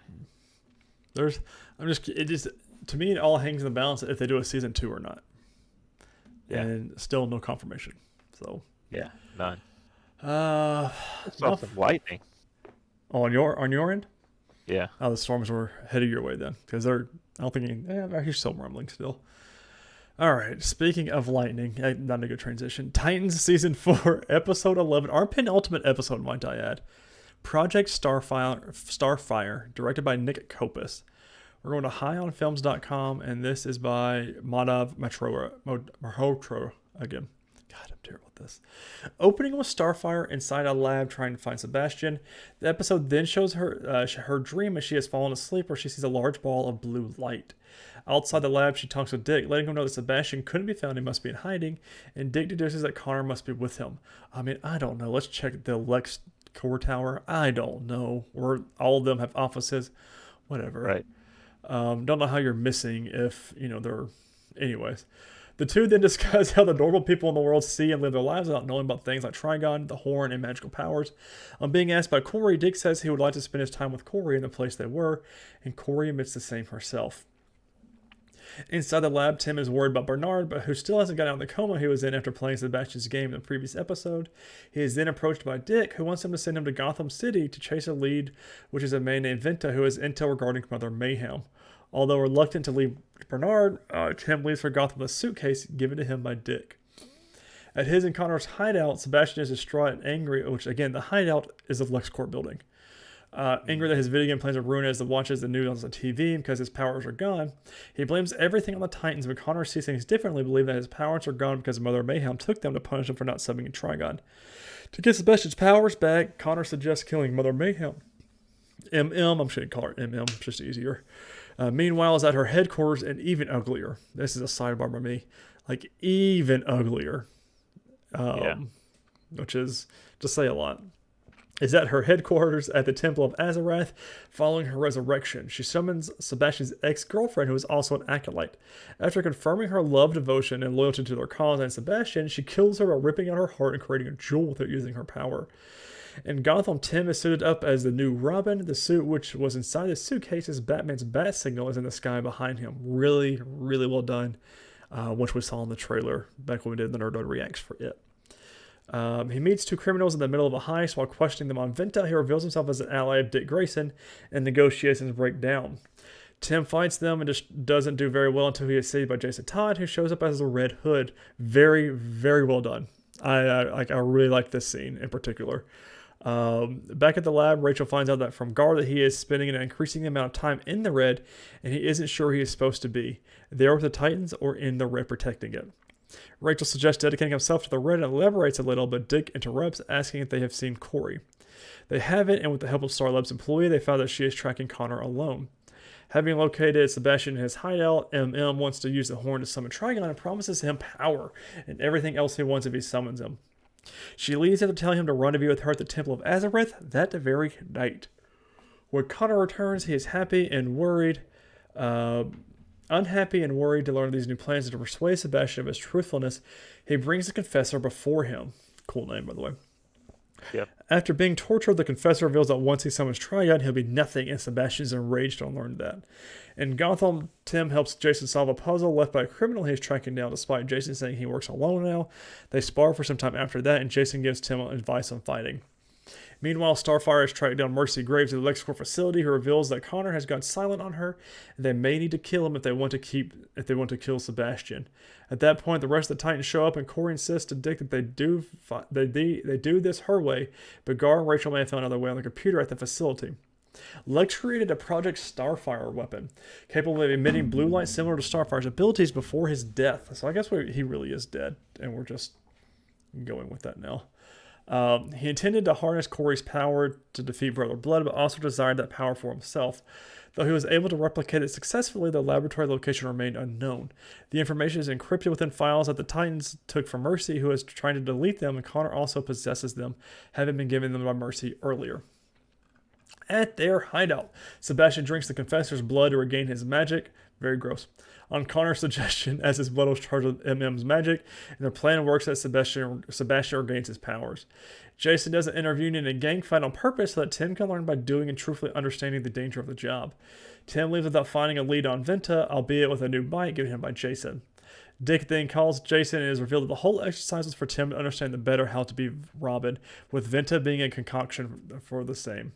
[SPEAKER 1] There's, it just, to me, it all hangs in the balance if they do a season 2 or not.
[SPEAKER 2] Yeah,
[SPEAKER 1] And still no confirmation. So,
[SPEAKER 2] yeah, none.
[SPEAKER 1] uh,
[SPEAKER 2] I saw some lightning.
[SPEAKER 1] oh, on your end?
[SPEAKER 2] Yeah,
[SPEAKER 1] Oh, the storms were headed your way then, because I don't think he's still rumbling still. All right. Speaking of lightning, not a good transition. Titans season 4, episode 11, our penultimate episode, might I add. Project Starfire, directed by Nick Kopus. We're going to highonfilms.com, and this is by Madhav Malhotra again. God, I'm terrible at this. Opening with Starfire inside a lab trying to find Sebastian. The episode then shows her dream as she has fallen asleep, where she sees a large ball of blue light. Outside the lab, she talks with Dick, letting him know that Sebastian couldn't be found. He must be in hiding, and Dick deduces that Connor must be with him. I mean, I don't know. Let's check the Lex Core Tower. I don't know. Where all of them have offices. Whatever.
[SPEAKER 2] right.
[SPEAKER 1] Don't know how you're missing if, they're... Anyways. The two then discuss how the normal people in the world see and live their lives without knowing about things like Trigon, the Horn, and magical powers. On being asked by Corey, Dick says he would like to spend his time with Corey in the place they were, and Corey admits the same herself. Inside the lab, Tim is worried about Bernard, but who still hasn't got out of the coma he was in after playing Sebastian's game in the previous episode. He is then approached by Dick, who wants him to send him to Gotham City to chase a lead, which is a man named Venta, who has intel regarding Mother Mayhem. Although reluctant to leave Bernard, Tim leaves for Gotham with a suitcase given to him by Dick. At his and Connor's hideout, Sebastian is distraught and angry, which, again, the hideout is the LexCorp building. Angry that his video game plans are ruined as he watches the news on the TV because his powers are gone. He blames everything on the Titans, but Connor sees things differently, believing that his powers are gone because Mother Mayhem took them to punish him for not subbing in Trigon. To get Sebastian's powers back, Connor suggests killing Mother Mayhem. I'm just going to call her MM, it's just easier. Meanwhile, is at her headquarters, and even uglier. This is a sidebar by me. Like, even uglier. Which is to say a lot. Is at her headquarters at the Temple of Azarath following her resurrection. She summons Sebastian's ex-girlfriend, who is also an acolyte. After confirming her love, devotion, and loyalty to their cause and Sebastian, she kills her by ripping out her heart and creating a jewel with it using her power. In Gotham, Tim is suited up as the new Robin. The suit, which was inside the suitcase, is Batman's bat signal, is in the sky behind him. Really, really well done, which we saw in the trailer back when we did the Nerdwide Reacts for it. He meets two criminals in the middle of a heist. While questioning them on Venta, he reveals himself as an ally of Dick Grayson, and negotiations break down. Tim fights them and just doesn't do very well until he is saved by Jason Todd, who shows up as the Red Hood. Very, very well done. I really like this scene in particular. Back at the lab, Rachel finds out that from Gar that he is spending an increasing amount of time in the Red, and he isn't sure he is supposed to be there with the Titans or in the Red protecting it. Rachel suggests dedicating himself to the Red and elaborates a little, but Dick interrupts, asking if they have seen Corey. They haven't, and with the help of Star Lab's employee, they found that she is tracking Connor alone. Having located Sebastian in his hideout, MM wants to use the Horn to summon Trigon and promises him power and everything else he wants if he summons him. She leaves after telling him to rendezvous with her at the Temple of Azarath that very night. When Connor returns, he is happy and worried. Unhappy and worried to learn these new plans and to persuade Sebastian of his truthfulness, he brings the Confessor before him. Cool name, by the way.
[SPEAKER 2] Yep.
[SPEAKER 1] After being tortured, the Confessor reveals that once he summons Trigon, he'll be nothing, and Sebastian is enraged to learn that. In Gotham, Tim helps Jason solve a puzzle left by a criminal he is tracking down, despite Jason saying he works alone now. They spar for some time after that, and Jason gives Tim advice on fighting. Meanwhile, Starfire has tracked down Mercy Graves at the LexCorp facility, who reveals that Connor has gone silent on her, and they may need to kill him if they want to kill Sebastian. At that point, the rest of the Titans show up, and Corey insists to Dick that they do this her way, but Gar and Rachel may have found another way on the computer at the facility. Lex created a Project Starfire weapon, capable of emitting blue light similar to Starfire's abilities before his death. So I guess he really is dead, and we're just going with that now. He intended to harness Corey's power to defeat Brother Blood, but also desired that power for himself. Though he was able to replicate it successfully, the laboratory location remained unknown. The information is encrypted within files that the Titans took from Mercy, who is trying to delete them, and Connor also possesses them, having been given them by Mercy earlier. At their hideout, Sebastian drinks the Confessor's blood to regain his magic. Very gross. On Connor's suggestion, as his blood was charged with MM's magic, and their plan works as Sebastian regains his powers. Jason doesn't intervene in a gang fight on purpose so that Tim can learn by doing and truthfully understanding the danger of the job. Tim leaves without finding a lead on Venta, albeit with a new bite given him by Jason. Dick then calls Jason and is revealed that the whole exercise was for Tim to understand the better how to be Robin, with Venta being a concoction for the same.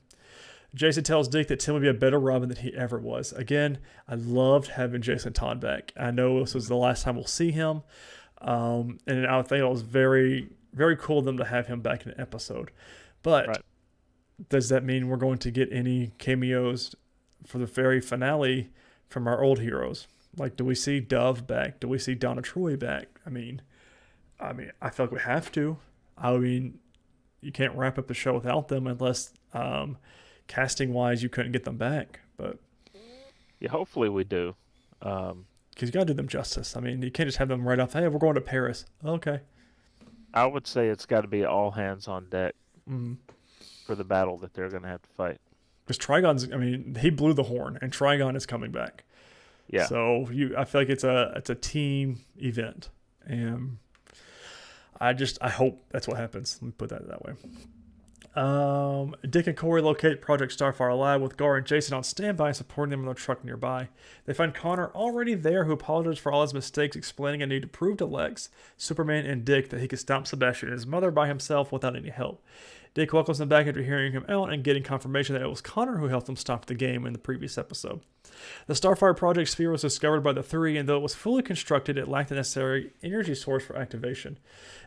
[SPEAKER 1] Jason tells Dick that Tim would be a better Robin than he ever was. Again, I loved having Jason Todd back. I know this was the last time we'll see him, and I think it was very, very cool of them to have him back in an episode. But does that mean we're going to get any cameos for the very finale from our old heroes? Like, do we see Dove back? Do we see Donna Troy back? I mean, I feel like we have to. I mean, you can't wrap up the show without them unless, casting wise, you couldn't get them back. But
[SPEAKER 2] yeah, hopefully we do.
[SPEAKER 1] Because you got to do them justice. I mean, you can't just have them right off. Hey, we're going to Paris. Okay.
[SPEAKER 2] I would say it's got to be all hands on deck for the battle that they're going to have to fight.
[SPEAKER 1] Because Trigon's, he blew the horn, and Trigon is coming back.
[SPEAKER 2] Yeah.
[SPEAKER 1] So I feel like it's a team event, and I hope that's what happens. Let me put that way. Dick and Corey locate Project Starfire Lab with Gar and Jason on standby, supporting them in their truck nearby. They find Connor already there, who apologizes for all his mistakes, explaining a need to prove to Lex, Superman, and Dick that he could stop Sebastian and his mother by himself without any help. Dick welcomes him back after hearing him out and getting confirmation that it was Connor who helped them stop the game in the previous episode. The Starfire Project sphere was discovered by the three, and though it was fully constructed, it lacked the necessary energy source for activation.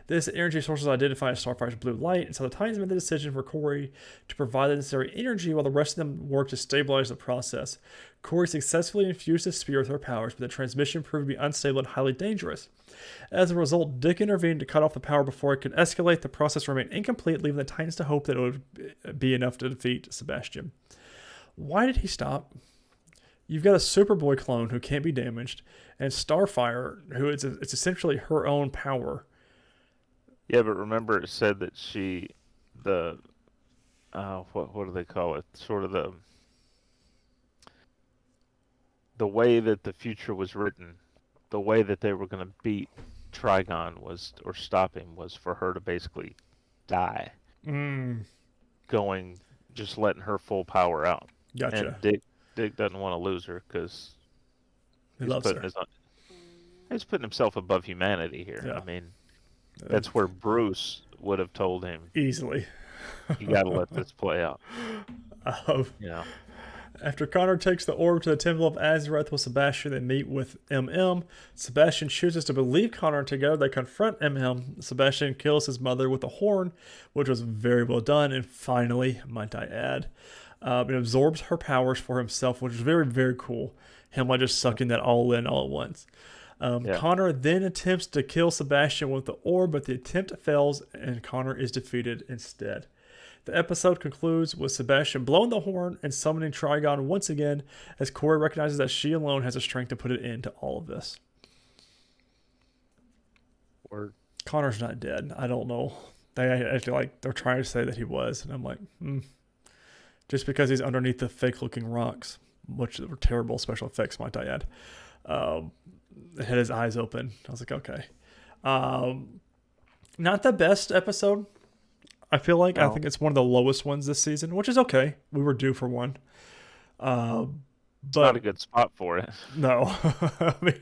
[SPEAKER 1] This energy source was identified as Starfire's blue light, and so the Titans made the decision for Corey to provide the necessary energy while the rest of them worked to stabilize the process. Corey successfully infused the sphere with her powers, but the transmission proved to be unstable and highly dangerous. As a result, Dick intervened to cut off the power before it could escalate. The process remained incomplete, leaving the Titans to hope that it would be enough to defeat Sebastian. Why did he stop? You've got a Superboy clone who can't be damaged, and Starfire, who it's essentially her own power.
[SPEAKER 2] Yeah, but remember it said that what do they call it? Sort of the way that the future was written, the way that they were going to beat Trigon or stop him was for her to basically die. Just letting her full power out.
[SPEAKER 1] Gotcha.
[SPEAKER 2] And Dick doesn't want to lose her because he's putting himself above humanity here.
[SPEAKER 1] Yeah.
[SPEAKER 2] I mean, that's where Bruce would have told him
[SPEAKER 1] easily,
[SPEAKER 2] you got to let this play out.
[SPEAKER 1] After Connor takes the orb to the Temple of Azarath with Sebastian, they meet with MM. Sebastian chooses to believe Connor, and together they confront MM. Sebastian kills his mother with a horn, which was very well done, and finally, might I add, it absorbs her powers for himself, which is very, very cool. Him just sucking that all in all at once. Connor then attempts to kill Sebastian with the orb, but the attempt fails, and Connor is defeated instead. The episode concludes with Sebastian blowing the horn and summoning Trigon once again, as Corey recognizes that she alone has the strength to put an end to all of this.
[SPEAKER 2] Word.
[SPEAKER 1] Connor's not dead. I don't know. They're trying to say that he was, and I'm like, just because he's underneath the fake-looking rocks, which were terrible special effects, might I add. It had his eyes open. I was like, okay. Not the best episode, I feel like. I think it's one of the lowest ones this season, which is okay. We were due for one. But
[SPEAKER 2] not a good spot for it.
[SPEAKER 1] No.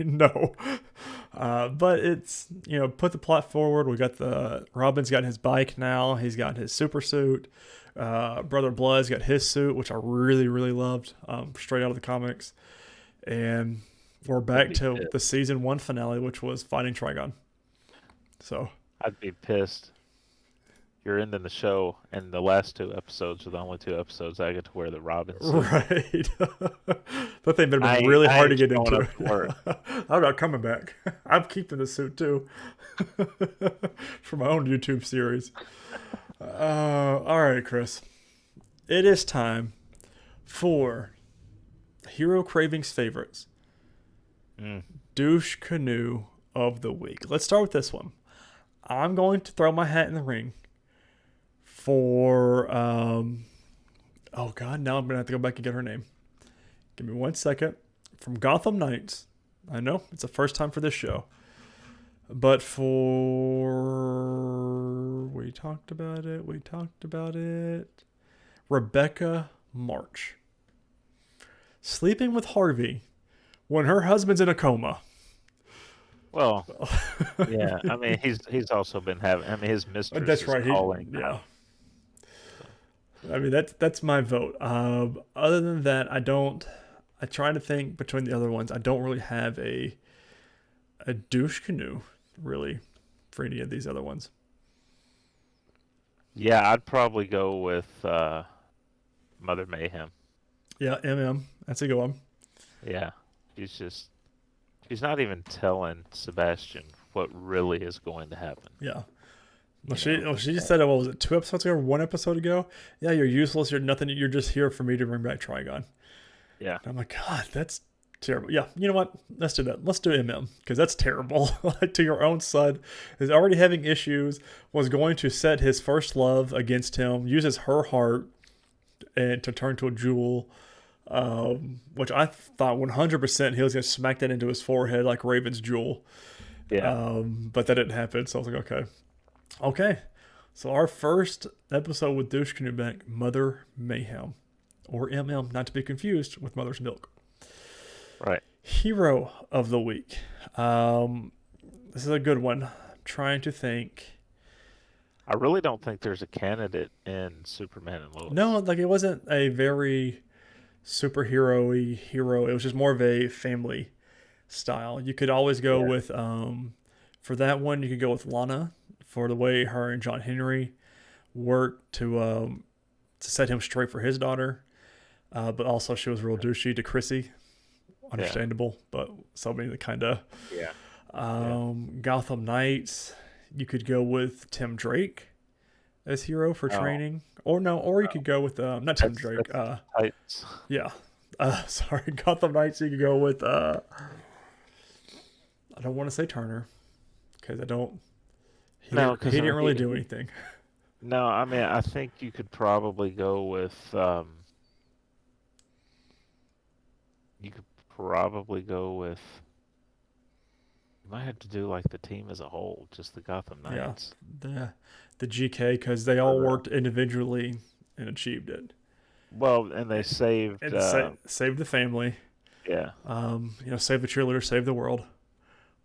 [SPEAKER 1] No. But it's, put the plot forward. We got Robin's got his bike now. He's got his super suit. Brother Blood's got his suit, which I really, really loved, straight out of the comics. And we're back to the season 1 finale, which was fighting Trigon. So
[SPEAKER 2] I'd be pissed. You're ending the show, and the last 2 episodes are the only 2 episodes I get to wear the Robin suit.
[SPEAKER 1] Right. That thing would have been really hard to get into. I'm not coming back. I'm keeping the suit too. For my own YouTube series. All right, Chris. It is time for Hero Cravings favorites.
[SPEAKER 2] Mm.
[SPEAKER 1] Douche canoe of the week. Let's start with this one. I'm going to throw my hat in the ring for oh god, now I'm gonna have to go back and get her name. Give me 1 second. From Gotham Knights. I know it's the first time for this show. But we talked about it. Rebecca March. Sleeping with Harvey when her husband's in a coma.
[SPEAKER 2] Well, yeah. I mean, he's also been having. I mean, his mistress
[SPEAKER 1] That's
[SPEAKER 2] is
[SPEAKER 1] right.
[SPEAKER 2] calling.
[SPEAKER 1] Yeah. I mean, that's my vote. Other than that, I try to think between the other ones. I don't really have a douche canoe really for any of these other ones.
[SPEAKER 2] Yeah, I'd probably go with Mother Mayhem.
[SPEAKER 1] Yeah, that's a good one.
[SPEAKER 2] Yeah, she's not even telling Sebastian what really is going to happen.
[SPEAKER 1] Yeah. Well, she just said, what was it, 2 episodes ago or 1 episode ago? Yeah, you're useless. You're nothing. You're just here for me to bring back Trigon.
[SPEAKER 2] Yeah.
[SPEAKER 1] And I'm like, God, that's terrible. Yeah, you know what? Let's do that. Let's do because that's terrible. Like, to your own son is already having issues, was going to set his first love against him, uses her heart and to turn to a jewel, which I thought 100% he was going to smack that into his forehead like Raven's jewel.
[SPEAKER 2] Yeah.
[SPEAKER 1] But that didn't happen. So I was like, okay. So our first episode with Douche Canoe back, Mother Mayhem, or not to be confused with Mother's Milk.
[SPEAKER 2] Right.
[SPEAKER 1] Hero of the week. This is a good one. I'm trying to think.
[SPEAKER 2] I really don't think there's a candidate in Superman and Lois.
[SPEAKER 1] No, like, it wasn't a very superhero-y hero. It was just more of a family style. You could always go with, for that one, you could go with Lana for the way her and John Henry worked to set him straight for his daughter. But also she was real douchey to Chrissy. Understandable, but somebody that kind of...
[SPEAKER 2] Yeah.
[SPEAKER 1] Gotham Knights, you could go with Tim Drake as hero for training. Or you could go with, not Tim Drake.
[SPEAKER 2] Titans.
[SPEAKER 1] Yeah. Sorry, Gotham Knights, you could go with, I don't want to say Turner, because he didn't really do anything.
[SPEAKER 2] No, I mean, I think you could probably go with, you might have to do like the team as a whole, just the Gotham Knights.
[SPEAKER 1] Yeah, the GK, because they all worked individually and achieved it.
[SPEAKER 2] Well, and they saved
[SPEAKER 1] saved the family.
[SPEAKER 2] Yeah.
[SPEAKER 1] Save the cheerleader, save the world,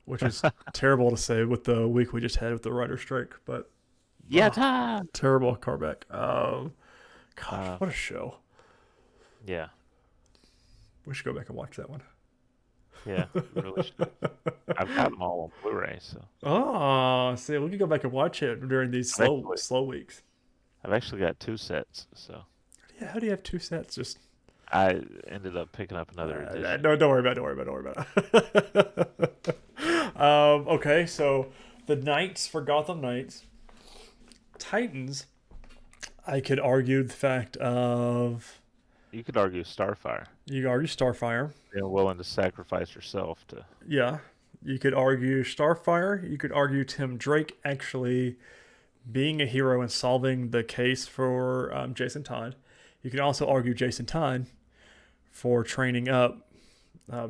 [SPEAKER 1] which is terrible to say with the week we just had with the writer's strike, but terrible callback. Gosh, what a show.
[SPEAKER 2] Yeah.
[SPEAKER 1] We should go back and watch that one.
[SPEAKER 2] Yeah, really should. I've got them all on Blu-ray, so.
[SPEAKER 1] Oh, see, we can go back and watch it during these slow weeks.
[SPEAKER 2] I've actually got 2 sets, so.
[SPEAKER 1] Yeah, how do you have 2 sets? Just
[SPEAKER 2] I ended up picking up another edition.
[SPEAKER 1] No, don't worry about it. Okay, so the Knights for Gotham Knights. Titans, I could argue the fact of...
[SPEAKER 2] You could argue Starfire.
[SPEAKER 1] You could argue Starfire.
[SPEAKER 2] Being willing to sacrifice yourself to...
[SPEAKER 1] Yeah. You could argue Starfire. You could argue Tim Drake actually being a hero and solving the case for Jason Todd. You could also argue Jason Todd for training up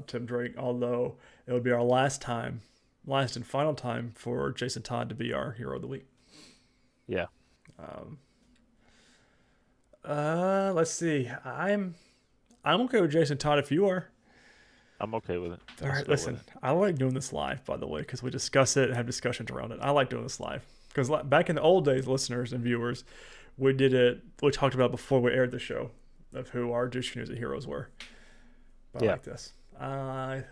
[SPEAKER 1] Tim Drake, although it would be our last and final time for Jason Todd to be our hero of the week.
[SPEAKER 2] Yeah.
[SPEAKER 1] Let's see. I'm okay with Jason Todd if you are.
[SPEAKER 2] I'm okay with it.
[SPEAKER 1] All right, listen. I like doing this live, by the way, because we discuss it and have discussions around it. I like doing this live because back in the old days, listeners and viewers, we did it. We talked about before we aired the show of who our douche canoes and heroes were. But I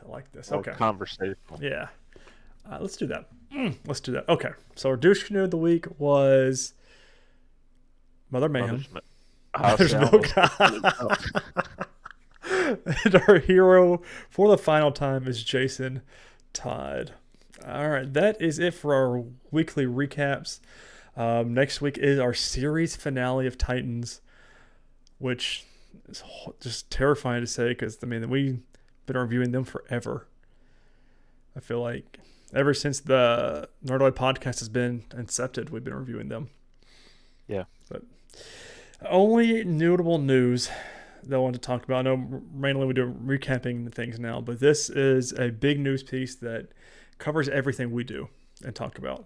[SPEAKER 1] like this. Okay.
[SPEAKER 2] Conversational.
[SPEAKER 1] Yeah. Let's do that. Let's do that. Okay. So our douche canoe of the week was Mother Mayhem. Mother's Milk. And our hero for the final time is Jason Todd. All right, that is it for our weekly recaps. Next week is our series finale of Titans, which is just terrifying to say because, I mean, we've been reviewing them forever. I feel like ever since the Nerdwide podcast has been incepted, we've been reviewing them.
[SPEAKER 2] Yeah.
[SPEAKER 1] But only notable news that I want to talk about. I know mainly we do recapping things now, but this is a big news piece that covers everything we do and talk about.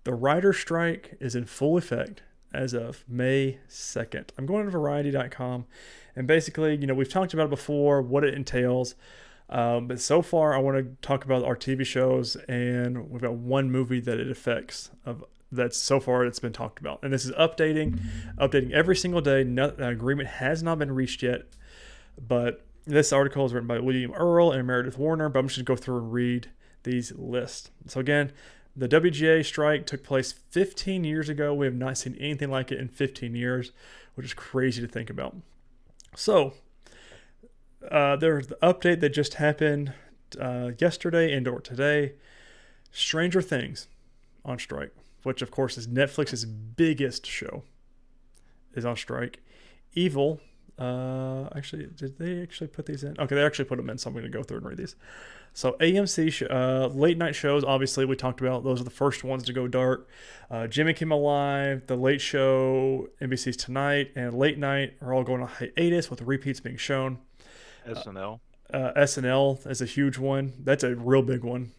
[SPEAKER 1] The writer's strike is in full effect as of May 2nd. I'm going to Variety.com, and basically, we've talked about it before, what it entails. But so far, I want to talk about our TV shows, and we've got one movie that it affects. That's so far it's been talked about, and this is updating every single day. The agreement has not been reached yet, but this article is written by William Earl and Meredith Warner. But I'm just going to go through and read these lists. So again, the WGA strike took place 15 years ago. We have not seen anything like it in 15 years, which is crazy to think about. So there's the update that just happened yesterday and or today. Stranger Things on strike, which of course is Netflix's biggest show, is on strike. Evil, actually, did they actually put these in? Okay, they actually put them in, so I'm going to go through and read these. So AMC late night shows, obviously we talked about, those are the first ones to go dark. Jimmy Kimmel Live, The Late Show, NBC's Tonight, and Late Night are all going on hiatus with repeats being shown.
[SPEAKER 2] SNL.
[SPEAKER 1] SNL is a huge one. That's a real big one.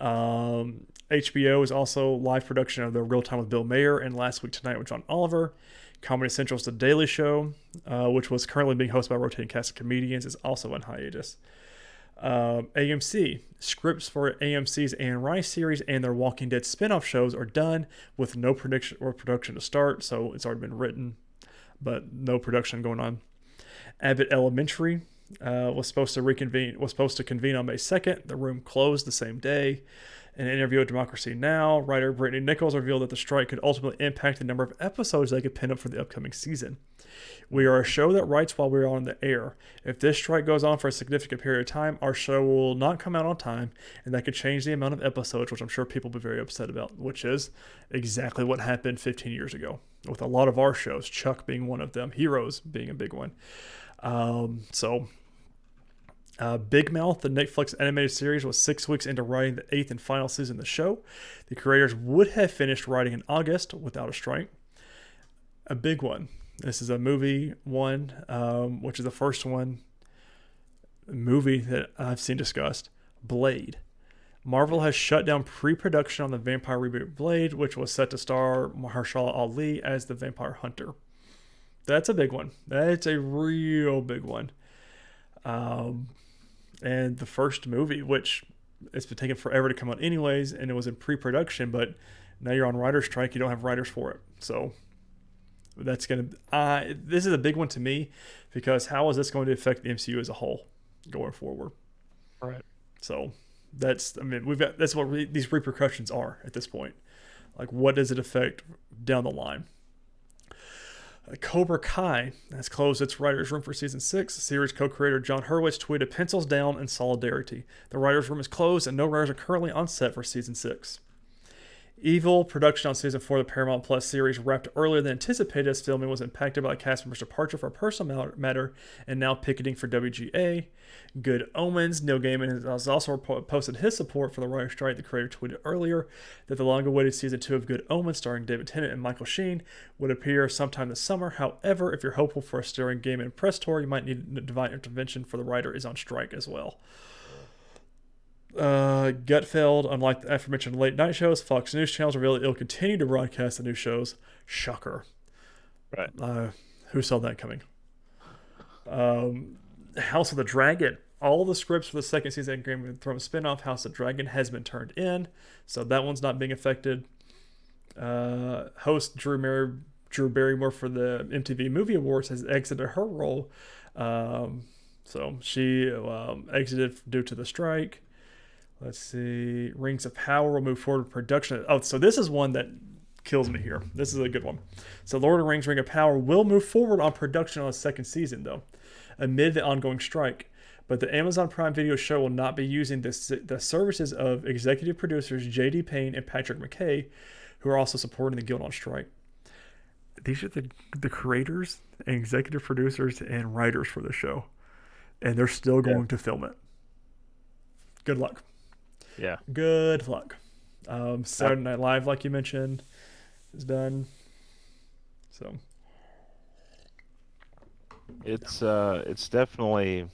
[SPEAKER 1] HBO is also live production of The Real Time with Bill Maher and Last Week Tonight with John Oliver. Comedy Central's The Daily Show, which was currently being hosted by a rotating cast of comedians, is also on hiatus. AMC, scripts for AMC's Anne Rice series and their Walking Dead spin-off shows are done with no prediction or production to start, so it's already been written, but no production going on. Abbott Elementary was supposed to convene on May 2nd. The room closed the same day. In an interview with Democracy Now!, writer Brittany Nichols revealed that the strike could ultimately impact the number of episodes they could pin up for the upcoming season. We are a show that writes while we're on the air. If this strike goes on for a significant period of time, our show will not come out on time, and that could change the amount of episodes, which I'm sure people will be very upset about, which is exactly what happened 15 years ago with a lot of our shows, Chuck being one of them, Heroes being a big one. Big Mouth, the Netflix animated series, was 6 weeks into writing the 8th and final season of the show. The creators would have finished writing in August without a strike. A big one. This is a movie one, which is the first movie that I've seen discussed. Blade. Marvel has shut down pre-production on the vampire reboot Blade, which was set to star Mahershala Ali as the vampire hunter. That's a big one. That's a real big one. And the first movie, which it's been taking forever to come out anyways, and it was in pre-production, but now you're on writer's strike, you don't have writers for it. So that's going to... this is a big one to me, because how is this going to affect the MCU as a whole going forward?
[SPEAKER 2] Right.
[SPEAKER 1] So that's what these repercussions are at this point. Like, what does it affect down the line? Cobra Kai has closed its writer's room for season 6. Series co-creator John Hurwitz tweeted, "Pencils down in solidarity. The writer's room is closed and no writers are currently on set for season 6. Evil production on season 4 of the Paramount Plus series wrapped earlier than anticipated as filming was impacted by a cast member's departure for a personal matter and now picketing for WGA. Good Omens, Neil Gaiman has also posted his support for the writer's strike. The creator tweeted earlier that the long-awaited season 2 of Good Omens, starring David Tennant and Michael Sheen, would appear sometime this summer. However, if you're hopeful for a stirring Gaiman press tour, you might need divine intervention, for the writer is on strike as well." Gutfeld, unlike the aforementioned late night shows, Fox News channels revealed that it'll continue to broadcast the new shows. Shocker.
[SPEAKER 2] Right.
[SPEAKER 1] Who saw that coming? House of the Dragon. All the scripts for the second season of Game of Thrones spinoff House of the Dragon has been turned in, so that one's not being affected. Host Drew Barrymore for the MTV Movie Awards has exited her role. So she exited due to the strike. Let's see. Rings of Power will move forward with production. Oh, so this is one that kills me here. This is a good one. So Lord of the Rings Ring of Power will move forward on production on the second season, though, amid the ongoing strike. But the Amazon Prime Video show will not be using the services of executive producers J.D. Payne and Patrick McKay, who are also supporting the guild on strike. These are the creators and executive producers and writers for the show, and they're still going to film it. Good luck.
[SPEAKER 2] Yeah.
[SPEAKER 1] Good luck. Saturday Night Live, like you mentioned, is done. So
[SPEAKER 2] it's definitely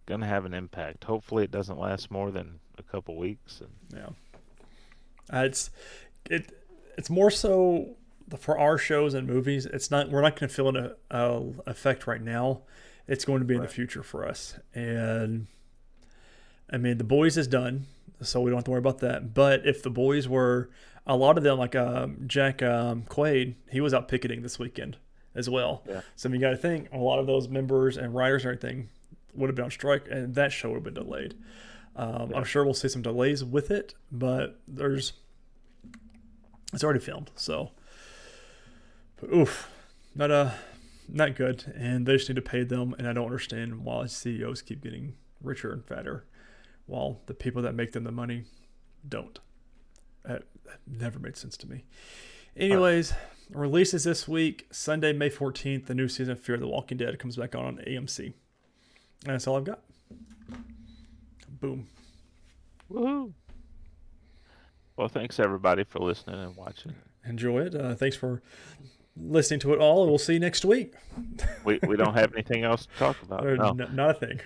[SPEAKER 2] gonna have an impact. Hopefully, it doesn't last more than a couple weeks. And
[SPEAKER 1] yeah, it's more so for our shows and movies. It's not we're not going to feel an effect right now. It's going to be in the future for us. And I mean, The Boys is done, so we don't have to worry about that. But if The Boys were a lot of them, like Jack Quaid, he was out picketing this weekend as well.
[SPEAKER 2] Yeah.
[SPEAKER 1] So you got to think a lot of those members and writers and everything would have been on strike, and that show would have been delayed. I'm sure we'll see some delays with it, but it's already filmed, so. But oof, not good, and they just need to pay them, and I don't understand why CEOs keep getting richer and fatter, while the people that make them the money don't. That never made sense to me. Anyways, releases this week, Sunday, May 14th, the new season of Fear the Walking Dead comes back on AMC. And that's all I've got. Boom.
[SPEAKER 2] Woohoo! Well, thanks everybody for listening and watching.
[SPEAKER 1] Enjoy it. Thanks for listening to it all, and we'll see you next week.
[SPEAKER 2] We don't have anything else to talk about. No.
[SPEAKER 1] Not a thing.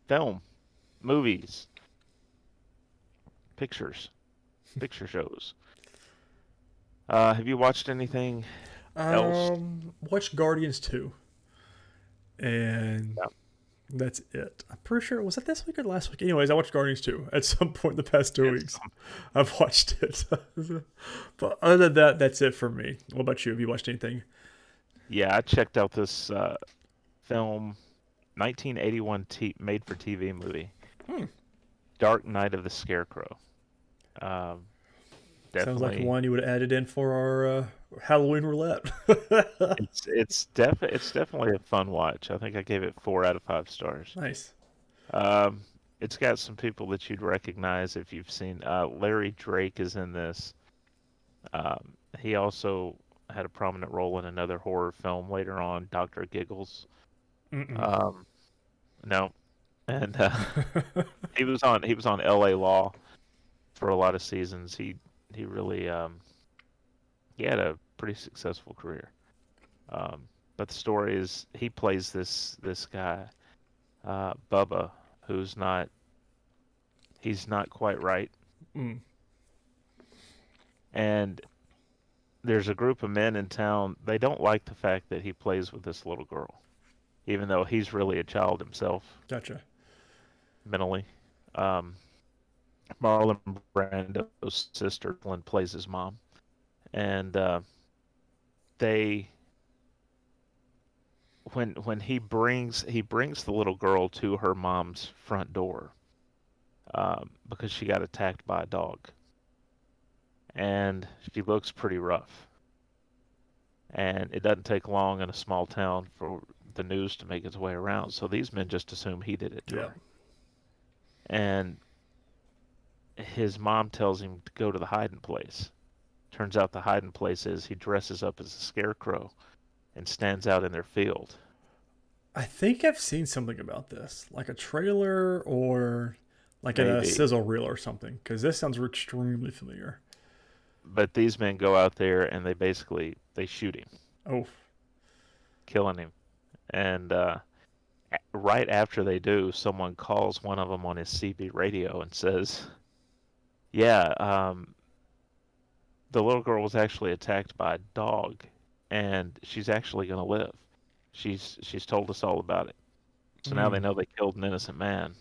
[SPEAKER 2] Film, movies, picture shows. Have you watched anything else?
[SPEAKER 1] Watched Guardians 2. And that's it. I'm pretty sure, was it this week or last week? Anyways, I watched Guardians 2 at some point in the past 2 weeks. I've watched it. But other than that, that's it for me. What about you? Have you watched anything?
[SPEAKER 2] Yeah, I checked out this film, 1981 made-for-TV movie, Dark Knight of the Scarecrow.
[SPEAKER 1] Sounds like one you would have added in for our Halloween roulette.
[SPEAKER 2] it's definitely a fun watch. I think I gave it 4 out of 5 stars.
[SPEAKER 1] Nice.
[SPEAKER 2] It's got some people that you'd recognize if you've seen. Larry Drake is in this. He also had a prominent role in another horror film later on, Dr. Giggles. No, and he was on L.A. Law for a lot of seasons. He really he had a pretty successful career. But the story is he plays this guy, Bubba, who's not quite right. And there's a group of men in town. They don't like the fact that he plays with this little girl, even though he's really a child himself.
[SPEAKER 1] Gotcha.
[SPEAKER 2] Mentally. Marlon Brando's sister plays his mom, and when he brings the little girl to her mom's front door because she got attacked by a dog, and she looks pretty rough, and it doesn't take long in a small town for the news to make its way around, so these men just assume he did it to her. And his mom tells him to go to the hiding place. Turns out the hiding place is he dresses up as a scarecrow and stands out in their field.
[SPEAKER 1] I think I've seen something about this, like a trailer or like
[SPEAKER 2] Maybe.
[SPEAKER 1] a sizzle reel or something, because this sounds extremely familiar.
[SPEAKER 2] But these men go out there and they shoot him.
[SPEAKER 1] Oh.
[SPEAKER 2] Killing him. And right after they do, someone calls one of them on his CB radio and says, the little girl was actually attacked by a dog, and she's actually going to live. She's told us all about it. So now they know they killed an innocent man.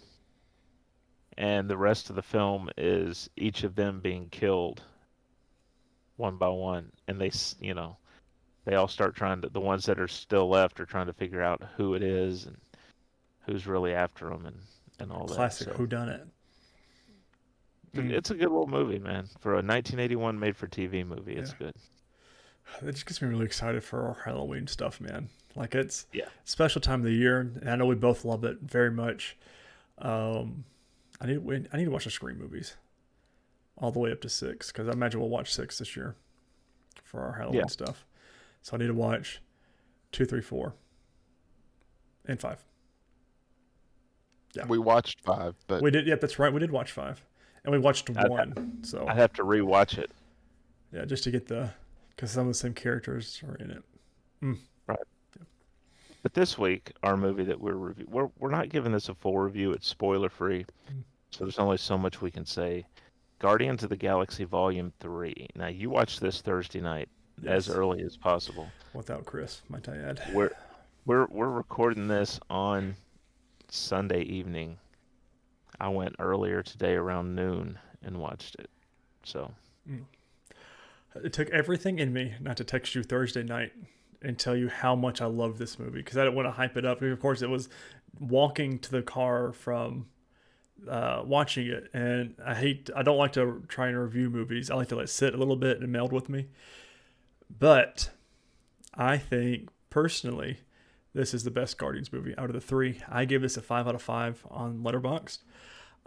[SPEAKER 2] And the rest of the film is each of them being killed one by one, and they all start the ones that are still left are trying to figure out who it is and who's really after them and all that.
[SPEAKER 1] Classic whodunit.
[SPEAKER 2] It's a good little movie, man. For a 1981 made-for-TV movie, it's good.
[SPEAKER 1] It just gets me really excited for our Halloween stuff, man. Like, it's
[SPEAKER 2] a
[SPEAKER 1] special time of the year, and I know we both love it very much. I need to watch the Scream movies all the way up to 6 because I imagine we'll watch 6 this year for our Halloween
[SPEAKER 2] Yeah.
[SPEAKER 1] stuff. So I need to watch 2, 3, 4, and 5. Yeah,
[SPEAKER 3] We watched 5, but
[SPEAKER 1] we did. Yeah, that's right. We did watch 5, and we watched
[SPEAKER 2] I'd,
[SPEAKER 1] 1. So
[SPEAKER 2] I'd have to rewatch it.
[SPEAKER 1] yeah, just to get because some of the same characters are in it. Mm.
[SPEAKER 2] Right. But this week, our movie that we're not giving this a full review. It's spoiler free, so there's only so much we can say. Guardians of the Galaxy Volume 3. Now, you watched this Thursday night as
[SPEAKER 1] Yes.
[SPEAKER 2] early as possible.
[SPEAKER 1] Without Chris, might I add.
[SPEAKER 2] We're recording this on Sunday evening. I went earlier today around noon and watched it. So,
[SPEAKER 1] It took everything in me not to text you Thursday night and tell you how much I love this movie because I didn't want to hype it up. Of course, it was walking to the car from watching it, and I don't like to try and review movies. I like to let it sit a little bit and meld with me. But I think personally, this is the best Guardians movie out of the 3. I give this a 5 out of 5 on Letterboxd.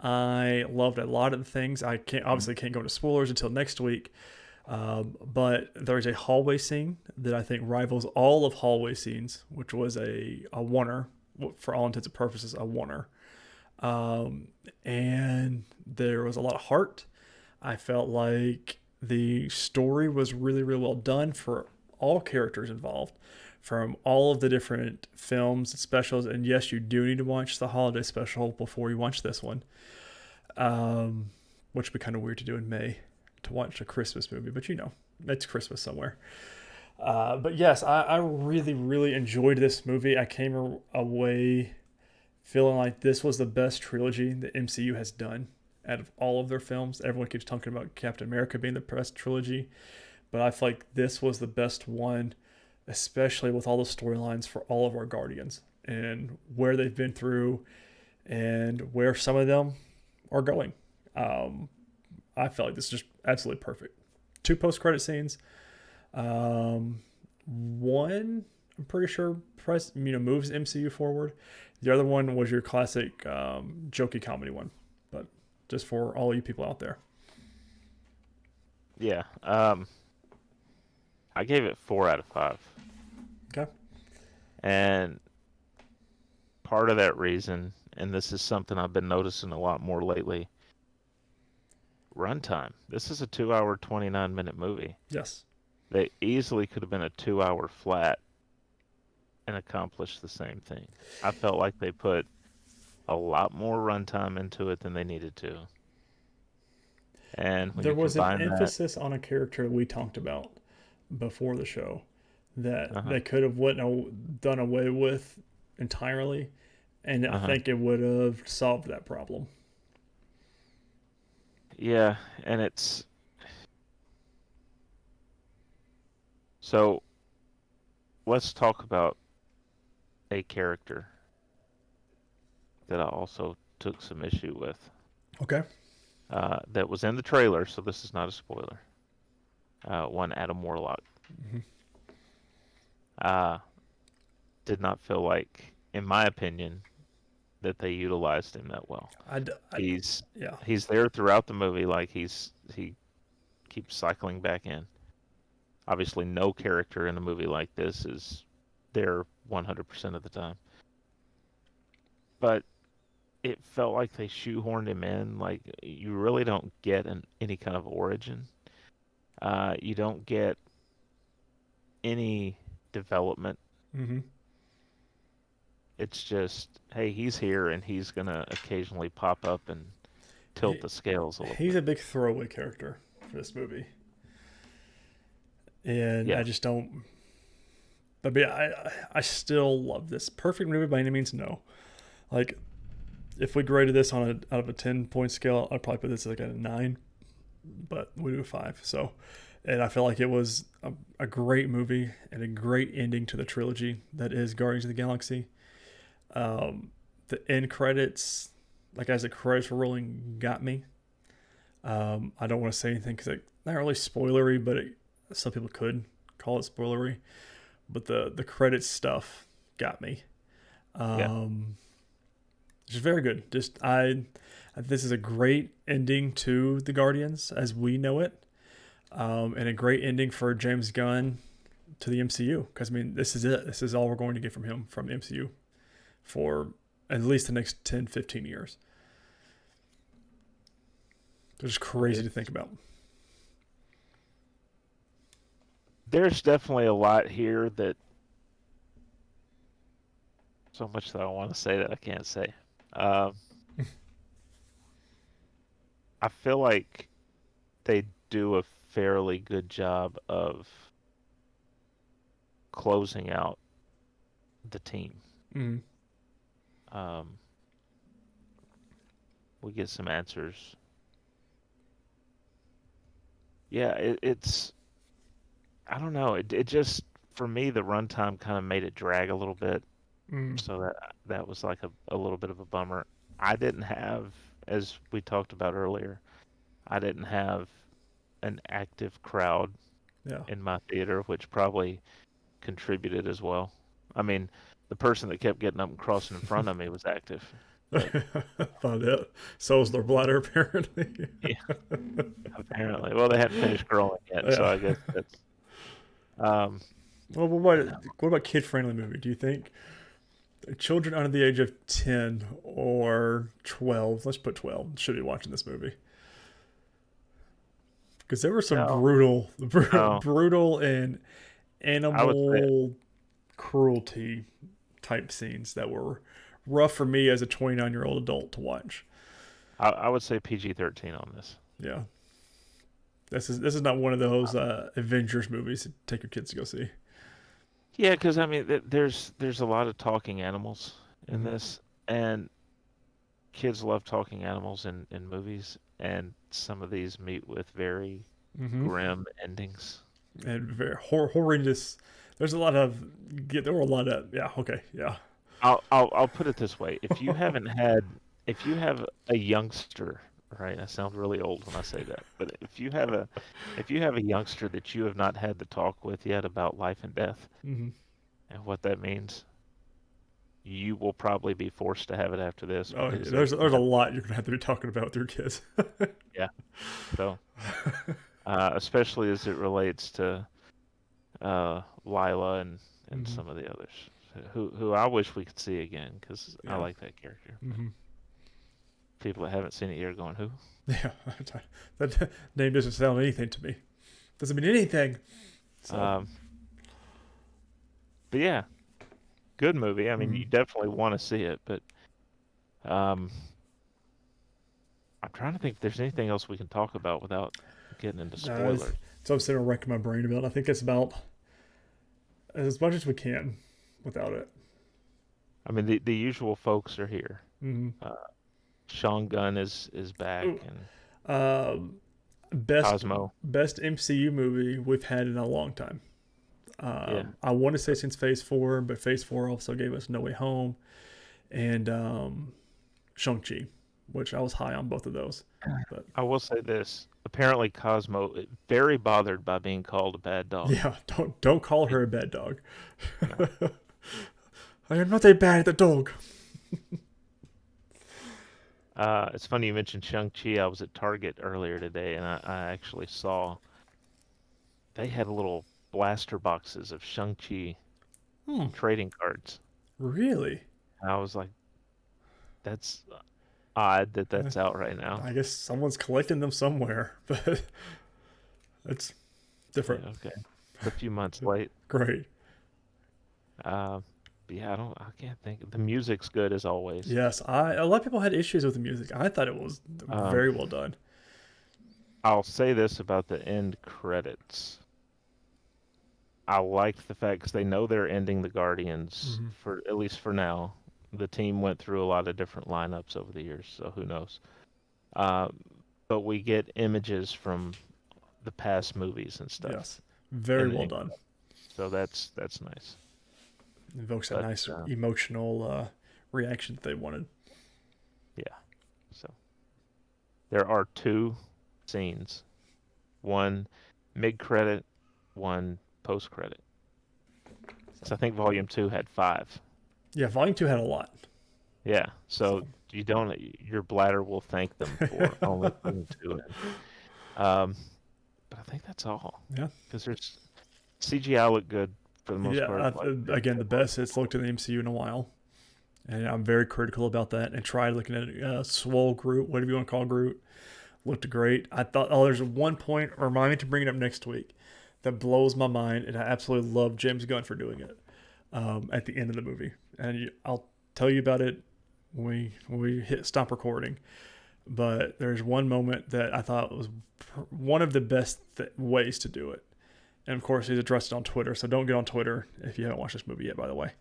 [SPEAKER 1] I loved a lot of the things. I obviously can't go into spoilers until next week. But there's a hallway scene that I think rivals all of hallway scenes, which was a oneer, for all intents and purposes, a oneer. And there was a lot of heart. I felt like the story was really, really well done for all characters involved from all of the different films and specials. And yes, you do need to watch the holiday special before you watch this one, which would be kind of weird to do in May to watch a Christmas movie, but it's Christmas somewhere. But yes, I really, really enjoyed this movie. I came away feeling like this was the best trilogy the MCU has done out of all of their films. Everyone keeps talking about Captain America being the best trilogy, but I feel like this was the best one, especially with all the storylines for all of our Guardians and where they've been through and where some of them are going. I felt like this is just absolutely perfect. 2 post-credit scenes. One, I'm pretty sure, moves MCU forward. The other one was your classic jokey comedy one. But just for all you people out there.
[SPEAKER 2] yeah. I gave it 4 out of 5.
[SPEAKER 1] Okay.
[SPEAKER 2] And part of that reason, and this is something I've been noticing a lot more lately, runtime. This is a 2-hour, 29-minute movie.
[SPEAKER 1] Yes.
[SPEAKER 2] They easily could have been a 2-hour flat and accomplished the same thing. I felt like they put a lot more runtime into it than they needed to. And when
[SPEAKER 1] There
[SPEAKER 2] you
[SPEAKER 1] was an
[SPEAKER 2] combine
[SPEAKER 1] emphasis on a character we talked about before the show that
[SPEAKER 2] Uh-huh.
[SPEAKER 1] they could have done away with entirely, and I think it would have solved that problem.
[SPEAKER 2] Yeah, and it's so let's talk about a character that I also took some issue with.
[SPEAKER 1] Okay.
[SPEAKER 2] That was in the trailer, so this is not a spoiler. One Adam Warlock. Did not feel like, in my opinion, that they utilized him that well. He's there throughout the movie, like he keeps cycling back in. Obviously, no character in a movie like this is there 100% of the time. But it felt like they shoehorned him in. Like, you really don't get any kind of origin. You don't get any development.
[SPEAKER 1] Mm-hmm.
[SPEAKER 2] It's just, hey, he's here and he's going to occasionally pop up and tilt the scales a little
[SPEAKER 1] He's
[SPEAKER 2] bit.
[SPEAKER 1] a big throwaway character for this movie. And
[SPEAKER 2] Yeah.
[SPEAKER 1] I just don't. But I still love this. Perfect movie by any means? No. Like, if we graded this out of a 10-point scale, I'd probably put this like at a 9. But we do a 5. So, and I feel like it was a great movie and a great ending to the trilogy that is Guardians of the Galaxy. The end credits, like as the credits were rolling, got me. I don't want to say anything because it's not really spoilery, but some people could call it spoilery. But the credits stuff got me. which is very good. This is a great ending to the Guardians as we know it, and a great ending for James Gunn to the MCU. Because I mean, this is it. This is all we're going to get from him from the MCU for at least the next 10, 15 years. It's just crazy to think about.
[SPEAKER 2] There's definitely a lot here that so much that I want to say that I can't say. Um, I feel like they do a fairly good job of closing out the team.
[SPEAKER 1] Mm.
[SPEAKER 2] Um, we get some answers. Yeah, it's I don't know. It just for me the runtime kind of made it drag a little bit,
[SPEAKER 1] Mm.
[SPEAKER 2] so that was like a little bit of a bummer. I didn't have, as we talked about earlier, I didn't have an active crowd
[SPEAKER 1] Yeah.
[SPEAKER 2] in my theater, which probably contributed as well. I mean, the person that kept getting up and crossing in front of me was active, but
[SPEAKER 1] Found out. So is their bladder, apparently.
[SPEAKER 2] yeah, apparently. Well, they hadn't finished growing yet, so
[SPEAKER 1] Yeah.
[SPEAKER 2] I guess that's um,
[SPEAKER 1] Well, what about kid-friendly movie? Do you think children under the age of 10 or 12, let's put 12, should be watching this movie? Because there were some
[SPEAKER 2] no, no.
[SPEAKER 1] brutal and
[SPEAKER 2] I would say
[SPEAKER 1] animal cruelty type scenes that were rough for me as a 29-year-old adult to watch.
[SPEAKER 2] I would say PG-13 on this.
[SPEAKER 1] Yeah. This is not one of those Avengers movies to take your kids to go see.
[SPEAKER 2] Yeah, because I mean, there's a lot of talking animals in
[SPEAKER 1] Mm-hmm.
[SPEAKER 2] this, and kids love talking animals in movies, and some of these meet with very
[SPEAKER 1] Mm-hmm.
[SPEAKER 2] grim endings.
[SPEAKER 1] And very horrendous. There's a lot of there were a lot of yeah, okay, yeah.
[SPEAKER 2] I'll put it this way: if you have a youngster, right? I sound really old when I say that, but if you have a youngster that you have not had the talk with yet about life and death
[SPEAKER 1] Mm-hmm.
[SPEAKER 2] and what that means, you will probably be forced to have it after this
[SPEAKER 1] Oh, yeah.
[SPEAKER 2] because they're
[SPEAKER 1] There's
[SPEAKER 2] gonna
[SPEAKER 1] a
[SPEAKER 2] have,
[SPEAKER 1] lot you're gonna have to be talking about with your kids.
[SPEAKER 2] yeah. So, especially as it relates to Lila and
[SPEAKER 1] Mm-hmm.
[SPEAKER 2] some of the others, who I wish we could see again because I
[SPEAKER 1] Yeah.
[SPEAKER 2] like that character. But
[SPEAKER 1] Mm-hmm.
[SPEAKER 2] people that haven't seen it yet are going, who?
[SPEAKER 1] Yeah. That name doesn't sound anything to me. Doesn't mean anything. So.
[SPEAKER 2] Um, but yeah, good movie. I mean,
[SPEAKER 1] Mm-hmm.
[SPEAKER 2] you definitely want to see it, but um, I'm trying to think if there's anything else we can talk about without getting into spoilers.
[SPEAKER 1] So I'm sitting racking my brain about. I think it's about as much as we can without it.
[SPEAKER 2] I mean, the usual folks are here.
[SPEAKER 1] Mm-hmm.
[SPEAKER 2] Uh, Sean Gunn is back,
[SPEAKER 1] Ooh.
[SPEAKER 2] and
[SPEAKER 1] Um, best
[SPEAKER 2] Cosmo.
[SPEAKER 1] best MCU movie we've had in a long time.
[SPEAKER 2] Yeah.
[SPEAKER 1] I want to say since Phase 4, but Phase 4 also gave us No Way Home and Shang-Chi, which I was high on both of those. But
[SPEAKER 2] I will say this. Apparently, Cosmo very bothered by being called a bad dog.
[SPEAKER 1] yeah, don't call her a bad dog.
[SPEAKER 2] No.
[SPEAKER 1] I am not a bad dog.
[SPEAKER 2] It's funny you mentioned Shang-Chi. I was at Target earlier today, and I actually saw they had little blaster boxes of Shang-Chi
[SPEAKER 1] Hmm,
[SPEAKER 2] trading cards.
[SPEAKER 1] really?
[SPEAKER 2] And I was like, that's odd that
[SPEAKER 1] Uh,
[SPEAKER 2] that's out right now.
[SPEAKER 1] I guess someone's collecting them somewhere, but it's
[SPEAKER 2] Yeah,
[SPEAKER 1] different.
[SPEAKER 2] okay. It's a few months late.
[SPEAKER 1] Great.
[SPEAKER 2] Uh, but yeah, I can't think. The music's good as always.
[SPEAKER 1] Yes, a lot of people had issues with the music. I thought it was
[SPEAKER 2] Um,
[SPEAKER 1] very well done.
[SPEAKER 2] I'll say this about the end credits. I liked the fact because they know they're ending the Guardians
[SPEAKER 1] Hmm.
[SPEAKER 2] for at least for now. The team went through a lot of different lineups over the years, so who knows? Uh, but we get images from the past movies and stuff,
[SPEAKER 1] Yes, very
[SPEAKER 2] and,
[SPEAKER 1] well
[SPEAKER 2] and
[SPEAKER 1] done.
[SPEAKER 2] so that's nice.
[SPEAKER 1] Invokes that
[SPEAKER 2] But
[SPEAKER 1] nice emotional reaction that they wanted.
[SPEAKER 2] yeah, so there are two scenes, one mid-credit, one post-credit. So I think Volume 2 had five.
[SPEAKER 1] Yeah, Volume 2 had a lot.
[SPEAKER 2] Yeah, so
[SPEAKER 1] So
[SPEAKER 2] you don't. Your bladder will thank them for only putting two in. Um, but I think that's all.
[SPEAKER 1] Yeah.
[SPEAKER 2] Because there's CGI looked good for the most
[SPEAKER 1] Yeah.
[SPEAKER 2] part.
[SPEAKER 1] Again, the best it's looked in the MCU in a while. And I'm very critical about that. And tried looking at Swole Groot, whatever you want to call Groot. Looked great. I thought, there's one point, remind me to bring it up next week, that blows my mind. And I absolutely love James Gunn for doing it at the end of the movie. And I'll tell you about it when we hit stop recording. But there's one moment that I thought was one of the best ways to do it. And of course, he's addressed it on Twitter. So don't get on Twitter if you haven't watched this movie yet, by the way.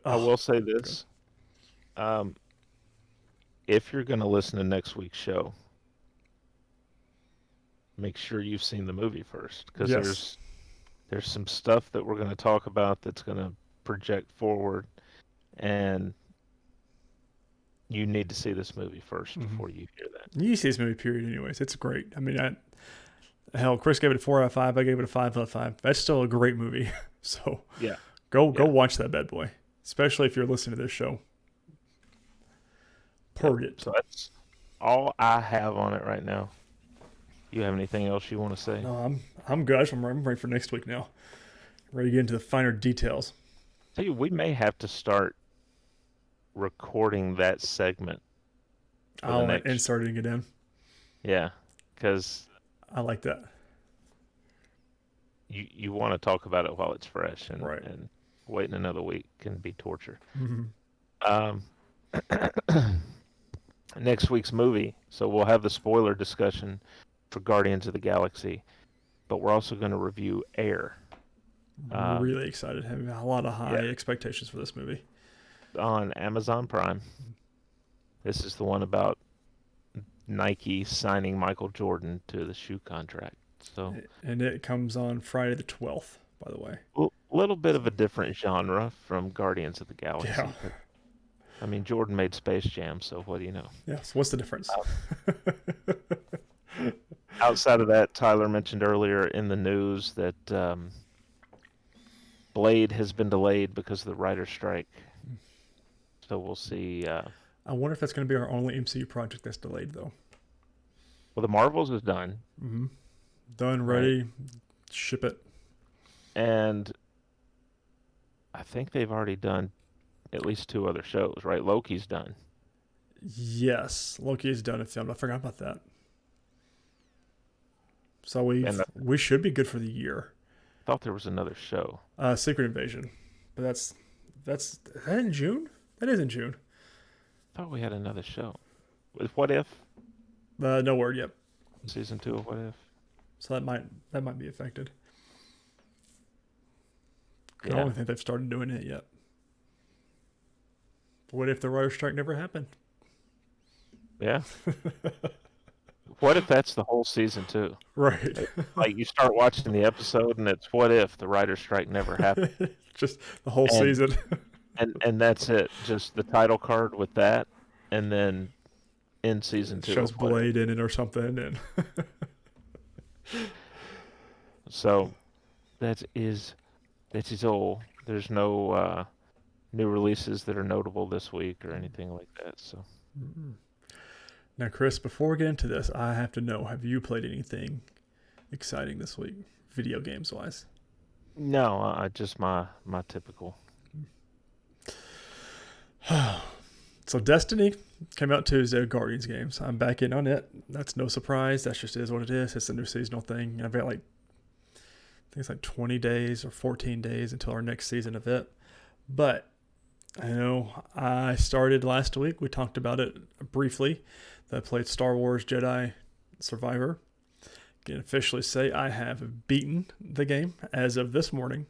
[SPEAKER 2] I will say this. If you're going to listen to next week's show, make sure you've seen the movie first. Because there's some stuff that we're going to talk about that's going to project forward. And you need to see this movie first before you hear that.
[SPEAKER 1] You see this movie, period, anyways. It's great. I mean, hell, Chris gave it a 4 out of 5. I gave it a 5 out of 5. That's still a great movie. So
[SPEAKER 2] yeah,
[SPEAKER 1] go watch that bad boy, especially if you're listening to this show. Period.
[SPEAKER 2] So that's all I have on it right now. You have anything else you want to say?
[SPEAKER 1] No, I'm good. I'm ready for next week now. Ready to get into the finer details.
[SPEAKER 2] Tell you, we may have to start recording that segment.
[SPEAKER 1] I'll inserting it in.
[SPEAKER 2] Yeah, because
[SPEAKER 1] I like that.
[SPEAKER 2] You want to talk about it while it's fresh, and
[SPEAKER 1] right.
[SPEAKER 2] And waiting another week can be torture.
[SPEAKER 1] Mm-hmm.
[SPEAKER 2] Next week's movie, so we'll have the spoiler discussion for Guardians of the Galaxy, but we're also going to review Air.
[SPEAKER 1] Really excited. Having a lot of high expectations for this movie.
[SPEAKER 2] On Amazon Prime. This is the one about Nike signing Michael Jordan to the shoe contract.
[SPEAKER 1] And it comes on Friday the 12th, by the way.
[SPEAKER 2] A little bit of a different genre from Guardians of the Galaxy.
[SPEAKER 1] Yeah.
[SPEAKER 2] But, I mean, Jordan made Space Jam, so what do you know?
[SPEAKER 1] Yeah, so what's the difference?
[SPEAKER 2] Outside of that, Tyler mentioned earlier in the news that Blade has been delayed because of the writer's strike. So we'll see.
[SPEAKER 1] I wonder if that's going to be our only MCU project that's delayed, though.
[SPEAKER 2] Well, the Marvels is done.
[SPEAKER 1] Mm-hmm. Done, ready, right. Ship it.
[SPEAKER 2] And I think they've already done at least 2 other shows, right? Loki's done.
[SPEAKER 1] Yes, Loki is done. I forgot about that. So we should be good for the year.
[SPEAKER 2] I thought there was another show.
[SPEAKER 1] Secret Invasion, but that's is that in June? That is in June.
[SPEAKER 2] I thought we had another show. With What If?
[SPEAKER 1] No word yet.
[SPEAKER 2] Season 2 of What If.
[SPEAKER 1] So that might be affected. I
[SPEAKER 2] Yeah.
[SPEAKER 1] don't think they've started doing it yet. What if the writer's strike never happened?
[SPEAKER 2] Yeah. What if that's the whole season 2?
[SPEAKER 1] Right.
[SPEAKER 2] Like you start watching the episode and it's what if the writer's strike never happened?
[SPEAKER 1] Just the whole season.
[SPEAKER 2] and that's it. Just the title card with that, and then in season 2
[SPEAKER 1] shows Blade in it or something, and
[SPEAKER 2] so that is all. There's no new releases that are notable this week or anything like that. So.
[SPEAKER 1] Mm-hmm. Now, Chris, before we get into this, I have to know, have you played anything exciting this week, video games wise?
[SPEAKER 2] No, just my typical.
[SPEAKER 1] So Destiny came out Tuesday, Guardians games. I'm back in on it. That's no surprise. That just is what it is. It's a new seasonal thing. I've got I think it's 20 days or 14 days until our next season of it. But I know I started last week. We talked about it briefly. That I played Star Wars Jedi Survivor. Can officially say I have beaten the game as of this morning.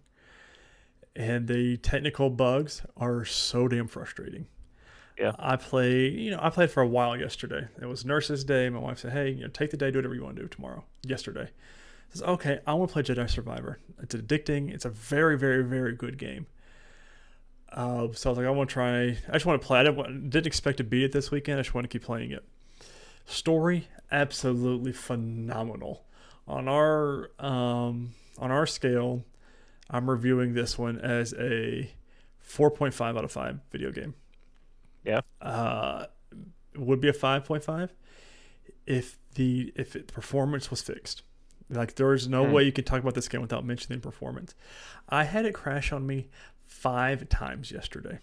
[SPEAKER 1] And the technical bugs are so damn frustrating.
[SPEAKER 2] Yeah.
[SPEAKER 1] I played for a while yesterday. It was Nurse's Day. My wife said, hey, take the day, do whatever you want to do tomorrow. Yesterday. I said, okay, I want to play Jedi Survivor. It's addicting. It's a very, very, very good game. So I was like, I want to try. I just want to play. I didn't expect to beat it this weekend. I just want to keep playing it. Story, absolutely phenomenal. On our scale, I'm reviewing this one as a 4.5 out of 5 video game.
[SPEAKER 2] Yeah.
[SPEAKER 1] It would be a 5.5 if the performance was fixed. Like there's no way you could talk about this game without mentioning performance. I had it crash on me 5 times yesterday,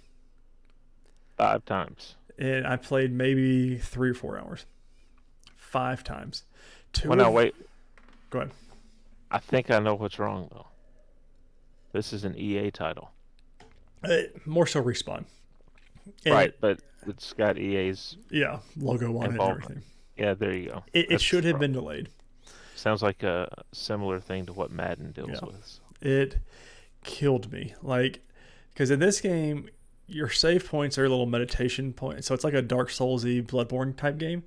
[SPEAKER 2] 5 times.
[SPEAKER 1] and I played maybe 3 or 4 hours. 5 times.
[SPEAKER 2] Well,
[SPEAKER 1] Two
[SPEAKER 2] now
[SPEAKER 1] of
[SPEAKER 2] wait.
[SPEAKER 1] Go ahead.
[SPEAKER 2] I think I know what's wrong though. This is an EA title.
[SPEAKER 1] More so Respawn. And
[SPEAKER 2] Right, but it's got EA's
[SPEAKER 1] yeah, logo on it and
[SPEAKER 2] involvement.
[SPEAKER 1] everything.
[SPEAKER 2] Yeah, there you go.
[SPEAKER 1] It
[SPEAKER 2] That's
[SPEAKER 1] should
[SPEAKER 2] the
[SPEAKER 1] have been
[SPEAKER 2] problem.
[SPEAKER 1] delayed.
[SPEAKER 2] Sounds like a similar thing to what Madden deals
[SPEAKER 1] Yeah.
[SPEAKER 2] with.
[SPEAKER 1] It killed me. Like, because in this game, your save points are a little meditation point. So it's like a Dark Souls-y, Bloodborne type game.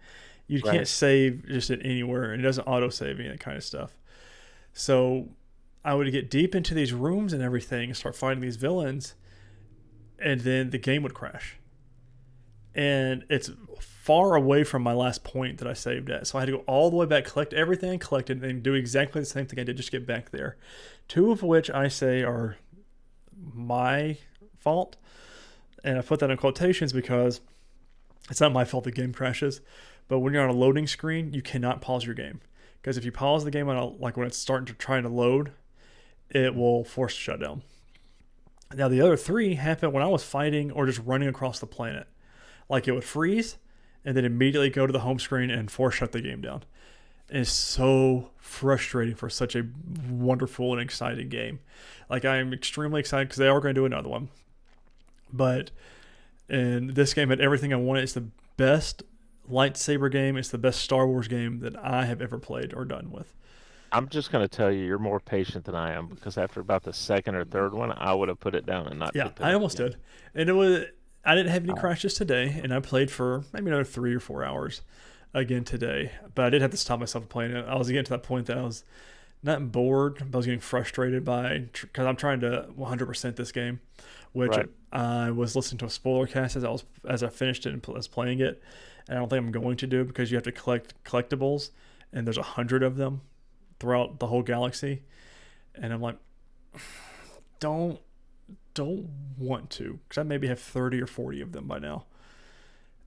[SPEAKER 1] You can't
[SPEAKER 2] Right.
[SPEAKER 1] save just at anywhere, and it doesn't auto-save any of that kind of stuff. So I would get deep into these rooms and everything and start fighting these villains, and then the game would crash. And it's far away from my last point that I saved at. So I had to go all the way back, collect everything I collected, and do exactly the same thing I did, just get back there. 2 of which I say are my fault. And I put that in quotations because it's not my fault the game crashes. But when you're on a loading screen, you cannot pause your game. Because if you pause the game on like when it's starting to try to load, it will force a shutdown. Now the other 3 happened when I was fighting or just running across the planet. Like it would freeze and then immediately go to the home screen and force shut the game down. And it's so frustrating for such a wonderful and exciting game. Like I'm extremely excited because they are going to do another one. But and this game had everything I wanted. It's the best lightsaber game. It's the best Star Wars game that I have ever played or done with.
[SPEAKER 2] I'm just going to tell you, you're more patient than I am because after about the second or third one, I would have put it down and not
[SPEAKER 1] Yeah,
[SPEAKER 2] picked it
[SPEAKER 1] I
[SPEAKER 2] up
[SPEAKER 1] almost
[SPEAKER 2] again.
[SPEAKER 1] did. And it was I didn't have any
[SPEAKER 2] Uh,
[SPEAKER 1] crashes today, and I played for maybe another 3 or 4 hours again today. But I did have to stop myself from playing it. I was getting to that point that I was not bored, but I was getting frustrated by because I'm trying to 100% this game, which
[SPEAKER 2] right.
[SPEAKER 1] I was listening to a spoiler cast as I finished it and was playing it. And I don't think I'm going to do because you have to collect collectibles, and there's 100 of them throughout the whole galaxy. And I'm like, don't want to because I maybe have 30 or 40 of them by now.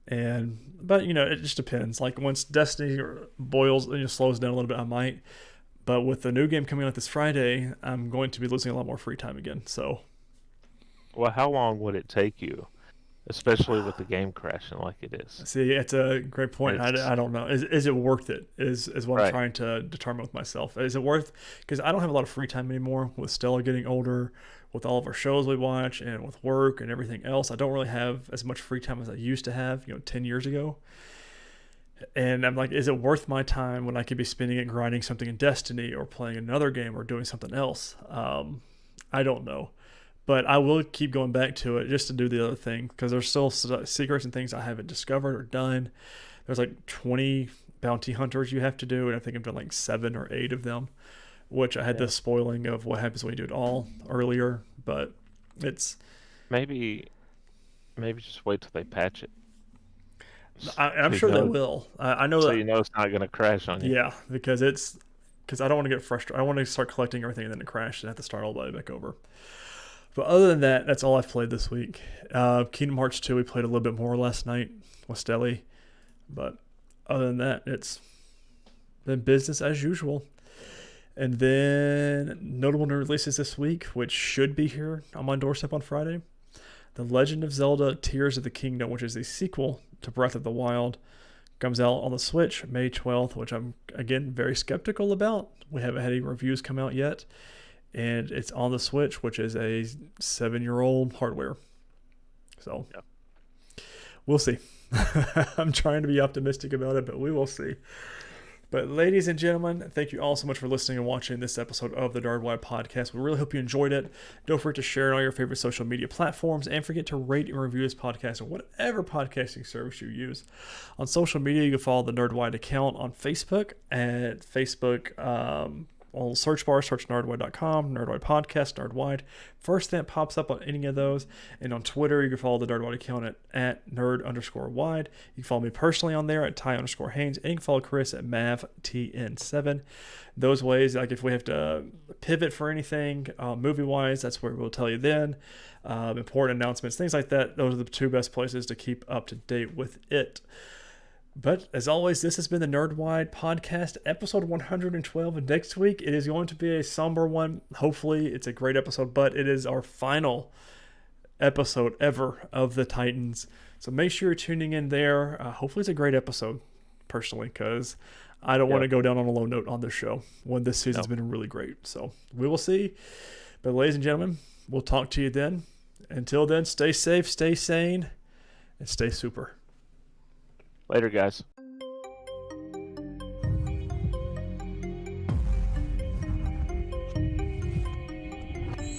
[SPEAKER 1] But it just depends. Like once Destiny boils, slows down a little bit, I might. But with the new game coming out this Friday, I'm going to be losing a lot more free time again. So
[SPEAKER 2] Well, how long would it take you, especially with the game crashing like it is?
[SPEAKER 1] see, it's a great point.
[SPEAKER 2] It's
[SPEAKER 1] I don't know. Is it worth it? Is what I'm
[SPEAKER 2] right.
[SPEAKER 1] trying to determine with myself. Is it worth? Because I don't have a lot of free time anymore with Stella getting older, with all of our shows we watch, and with work and everything else. I don't really have as much free time as I used to have, 10 years ago. And I'm like, is it worth my time when I could be spending it grinding something in Destiny or playing another game or doing something else? I don't know. But I will keep going back to it just to do the other thing because there's still secrets and things I haven't discovered or done. There's like 20 bounty hunters you have to do, and I think I've done like 7 or 8 of them, which I had
[SPEAKER 2] Yeah.
[SPEAKER 1] the spoiling of what happens when you do it all earlier. But it's
[SPEAKER 2] Maybe just wait till they patch it.
[SPEAKER 1] I'm
[SPEAKER 2] So you
[SPEAKER 1] sure they
[SPEAKER 2] know,
[SPEAKER 1] will. I know
[SPEAKER 2] so
[SPEAKER 1] that.
[SPEAKER 2] you know it's not going to crash on you.
[SPEAKER 1] Yeah, because I don't want to get frustrated. I want to start collecting everything and then it crash and have to start all the way back over. But other than that, that's all I've played this week. Kingdom Hearts 2, we played a little bit more last night with Stelly. But other than that, it's been business as usual. And then notable new releases this week, which should be here on my doorstep on Friday. The Legend of Zelda Tears of the Kingdom, which is the sequel to Breath of the Wild, comes out on the Switch May 12th, which I'm, again, very skeptical about. We haven't had any reviews come out yet. And it's on the Switch, which is a 7-year-old hardware. So
[SPEAKER 2] Yep.
[SPEAKER 1] We'll see. I'm trying to be optimistic about it, but we will see. But ladies and gentlemen, thank you all so much for listening and watching this episode of the Nerdwide podcast. We really hope you enjoyed it. Don't forget to share it on all your favorite social media platforms and forget to rate and review this podcast on whatever podcasting service you use. On social media, you can follow the Nerdwide account on Facebook at Facebook On the search bar, search nerdwide.com, Nerdwide Podcast, Nerdwide. First thing that pops up on any of those. And on Twitter, you can follow the Nerdwide account at nerd_wide. You can follow me personally on there at Ty_Haynes. And you can follow Chris at MavTN7. Those ways, like if we have to pivot for anything movie-wise, that's where we'll tell you then. Important announcements, things like that. Those are the two best places to keep up to date with it. But as always, this has been the Nerdwide Podcast, episode 112. And next week, it is going to be a somber one. Hopefully, it's a great episode, but it is our final episode ever of the Titans. So make sure you're tuning in there. Hopefully, it's a great episode, personally, because I don't want to go down on a low note on this show when this season's been really great. So we will see. But ladies and gentlemen, we'll talk to you then. Until then, stay safe, stay sane, and stay super.
[SPEAKER 2] Later, guys.